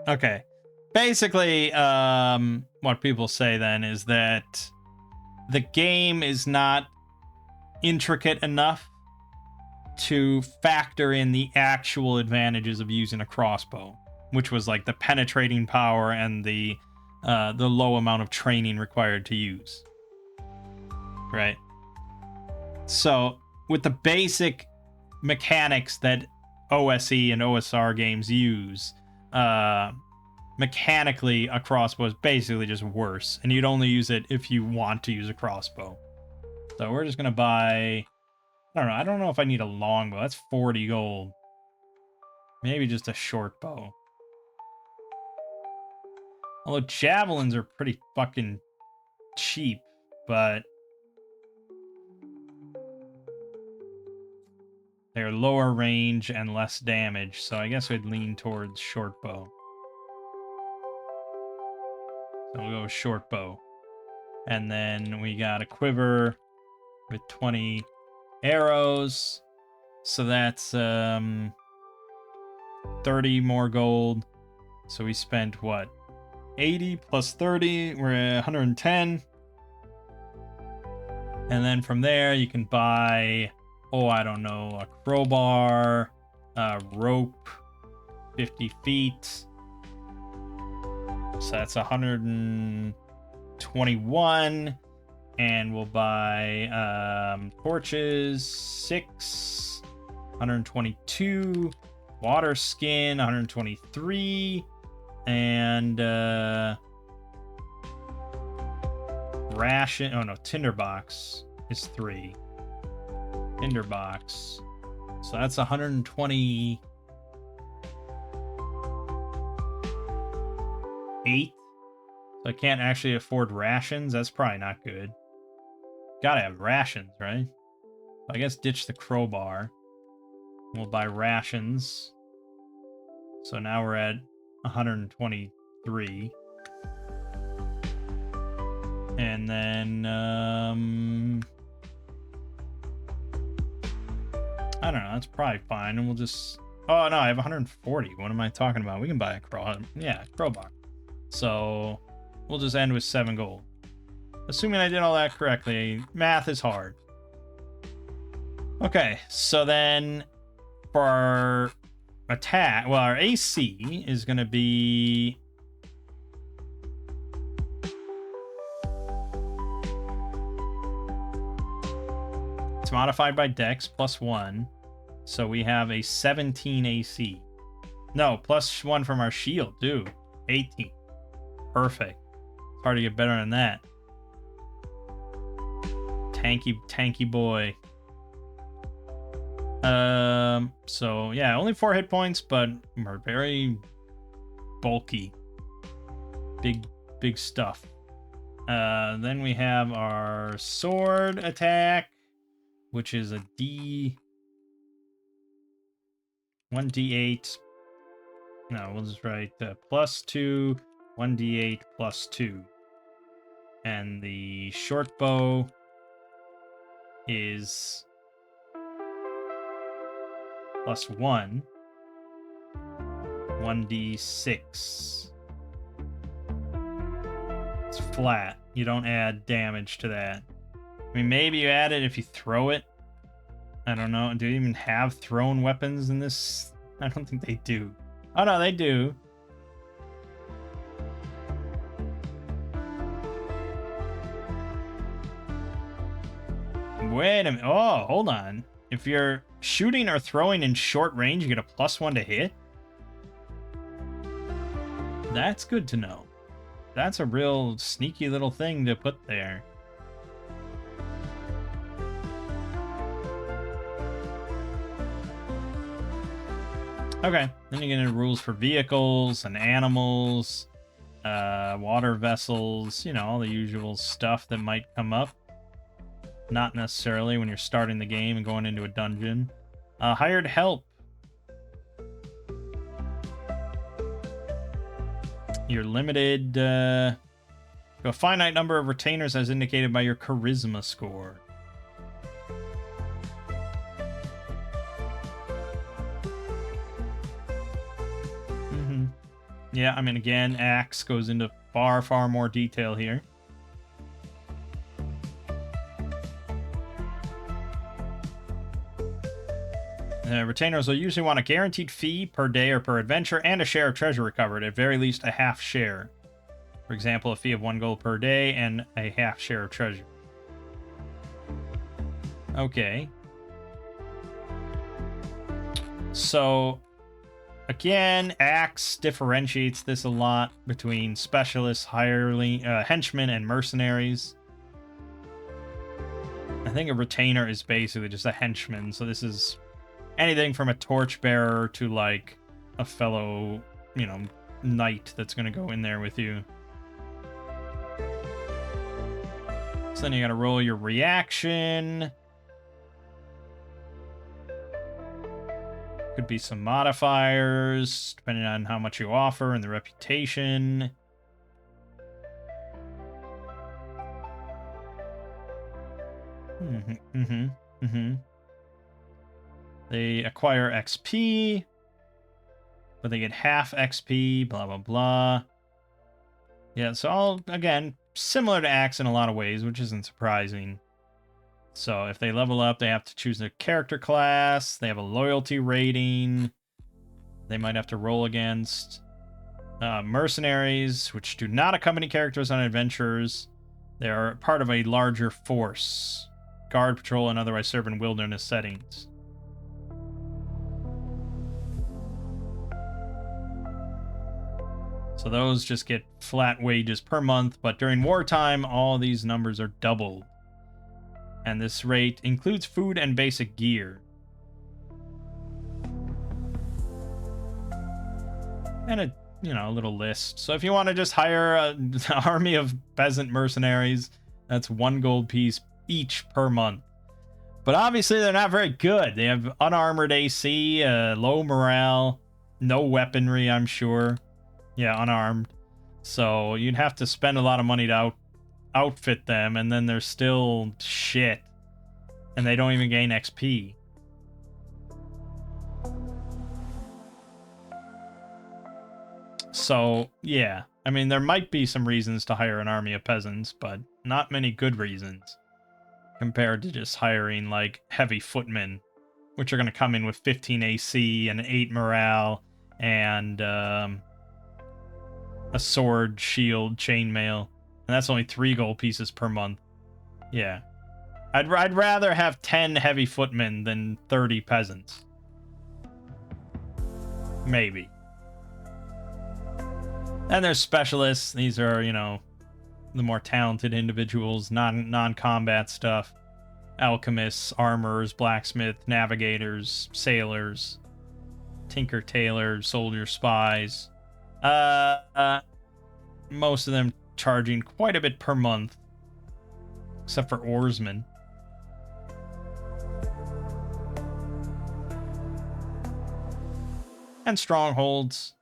Okay. Basically, what people say then is that the game is not intricate enough to factor in the actual advantages of using a crossbow, which was like the penetrating power and the low amount of training required to use. Right? So, with the basic mechanics that OSE and OSR games use, mechanically a crossbow is basically just worse, and you'd only use it if you want to use a crossbow. So we're just gonna buy... I don't know if I need a longbow. That's 40 gold. Maybe just a short bow. Although javelins are pretty fucking cheap, but they're lower range and less damage, so I guess we'd lean towards short bow. So we'll go with short bow. And then we got a quiver with 20 arrows. So that's 30 more gold. So we spent what? 80 plus 30, we're at 110. And then from there you can buy, I don't know, a crowbar, a rope, 50 feet. So that's 121. And we'll buy torches, 6, 122, water skin, 123, and ration, tinderbox is 3. Tinderbox. So that's 128. So I can't actually afford rations. That's probably not good. Gotta have rations, right? I guess ditch the crowbar. We'll buy rations. So now we're at 123. And then, I don't know, that's probably fine. And we'll just... Oh, no, I have 140. What am I talking about? We can buy a crowbar. So we'll just end with 7 gold. Assuming I did all that correctly. Math is hard. Okay, so then for our attack, well, our AC is going to be... It's modified by Dex plus 1. So we have a 17 AC. No, plus 1 from our shield, too. 18. Perfect. It's hard to get better than that. Tanky boy. So yeah, only 4 hit points, but we're very bulky. Big stuff. Then we have our sword attack, which is a 1d8. No, we'll just write plus 2, 1d8 plus 2. And the short bow is plus 1, 1d6. It's flat. You don't add damage to that. I mean, maybe you add it if you throw it. I don't know. Do you even have thrown weapons in this? I don't think they do. Oh, no, they do. Wait a minute. Oh, hold on. If you're shooting or throwing in short range, you get a +1 to hit. That's good to know. That's a real sneaky little thing to put there. Okay, then you get into rules for vehicles and animals, water vessels, you know, all the usual stuff that might come up. Not necessarily when you're starting the game and going into a dungeon. Hired help. You're limited to a finite number of retainers as indicated by your charisma score. Yeah, I mean, again, Axe goes into far, far more detail here. Retainers will usually want a guaranteed fee per day or per adventure and a share of treasure recovered, at very least a half share. For example, a fee of 1 gold per day and a half share of treasure. Okay. So, again, Axe differentiates this a lot between specialists, henchmen, and mercenaries. I think a retainer is basically just a henchman, so this is anything from a torchbearer to, like, a fellow, you know, knight that's going to go in there with you. So then you got to roll your reaction. Could be some modifiers, depending on how much you offer and the reputation. They acquire XP, but they get half XP, blah, blah, blah. Yeah, so all, again, similar to Axe in a lot of ways, which isn't surprising. So if they level up, they have to choose their character class. They have a loyalty rating. They might have to roll against. Mercenaries, which do not accompany characters on adventures. They are part of a larger force. Guard, patrol, and otherwise serve in wilderness settings. So those just get flat wages per month, but during wartime, all these numbers are doubled. And this rate includes food and basic gear. And a, you know, a little list. So if you want to just hire an army of peasant mercenaries, that's 1 gold piece each per month. But obviously they're not very good. They have unarmored AC, low morale, no weaponry, I'm sure. Yeah, unarmed. So you'd have to spend a lot of money to outfit them, and then they're still shit. And they don't even gain XP. So, yeah. I mean, there might be some reasons to hire an army of peasants, but not many good reasons. Compared to just hiring, like, heavy footmen, which are going to come in with 15 AC and 8 morale, and a sword, shield, chainmail. And that's only 3 gold pieces per month. Yeah. I'd rather have 10 heavy footmen than 30 peasants. Maybe. And there's specialists. These are, you know, the more talented individuals, non-combat stuff. Alchemists, armorers, blacksmith, navigators, sailors, tinker tailors, soldier spies. Most of them charging quite a bit per month, except for oarsmen. And strongholds,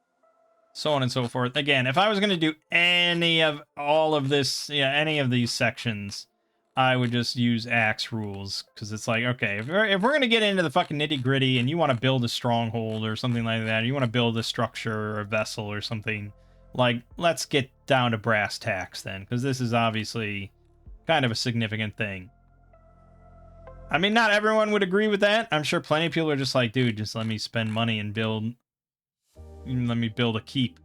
so on and so forth. Again, if I was going to do any of all of this, yeah, any of these sections, I would just use Axe rules, because it's like, okay, if we're going to get into the fucking nitty gritty and you want to build a stronghold or something like that, or you want to build a structure or a vessel or something, like, let's get down to brass tacks then, because this is obviously kind of a significant thing. I mean, not everyone would agree with that. I'm sure plenty of people are just like, dude, just let me spend money and let me build a keep.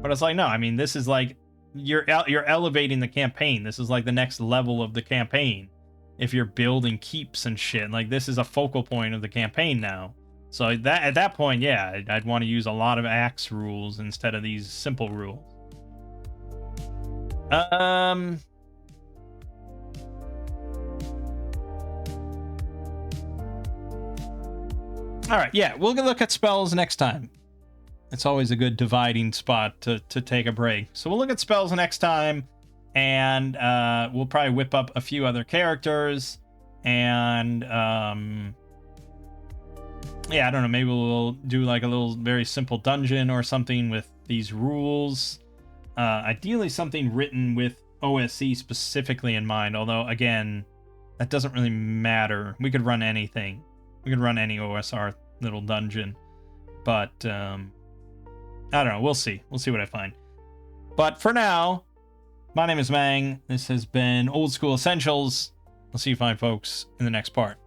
But it's like, no, I mean, this is like you're elevating the campaign. This is like the next level of the campaign. If you're building keeps and shit, like this is a focal point of the campaign now. So that at that point, yeah, I'd want to use a lot of axe rules instead of these simple rules. All right, yeah, we'll look at spells next time. It's always a good dividing spot to take a break. So we'll look at spells next time, and we'll probably whip up a few other characters, and yeah, I don't know, maybe we'll do like a little very simple dungeon or something with these rules. Ideally something written with OSE specifically in mind, although again, that doesn't really matter. We could run anything. We could run any OSR little dungeon, but I don't know. We'll see. We'll see what I find. But for now, my name is Mang. This has been Old School Essentials. I'll see you fine folks in the next part.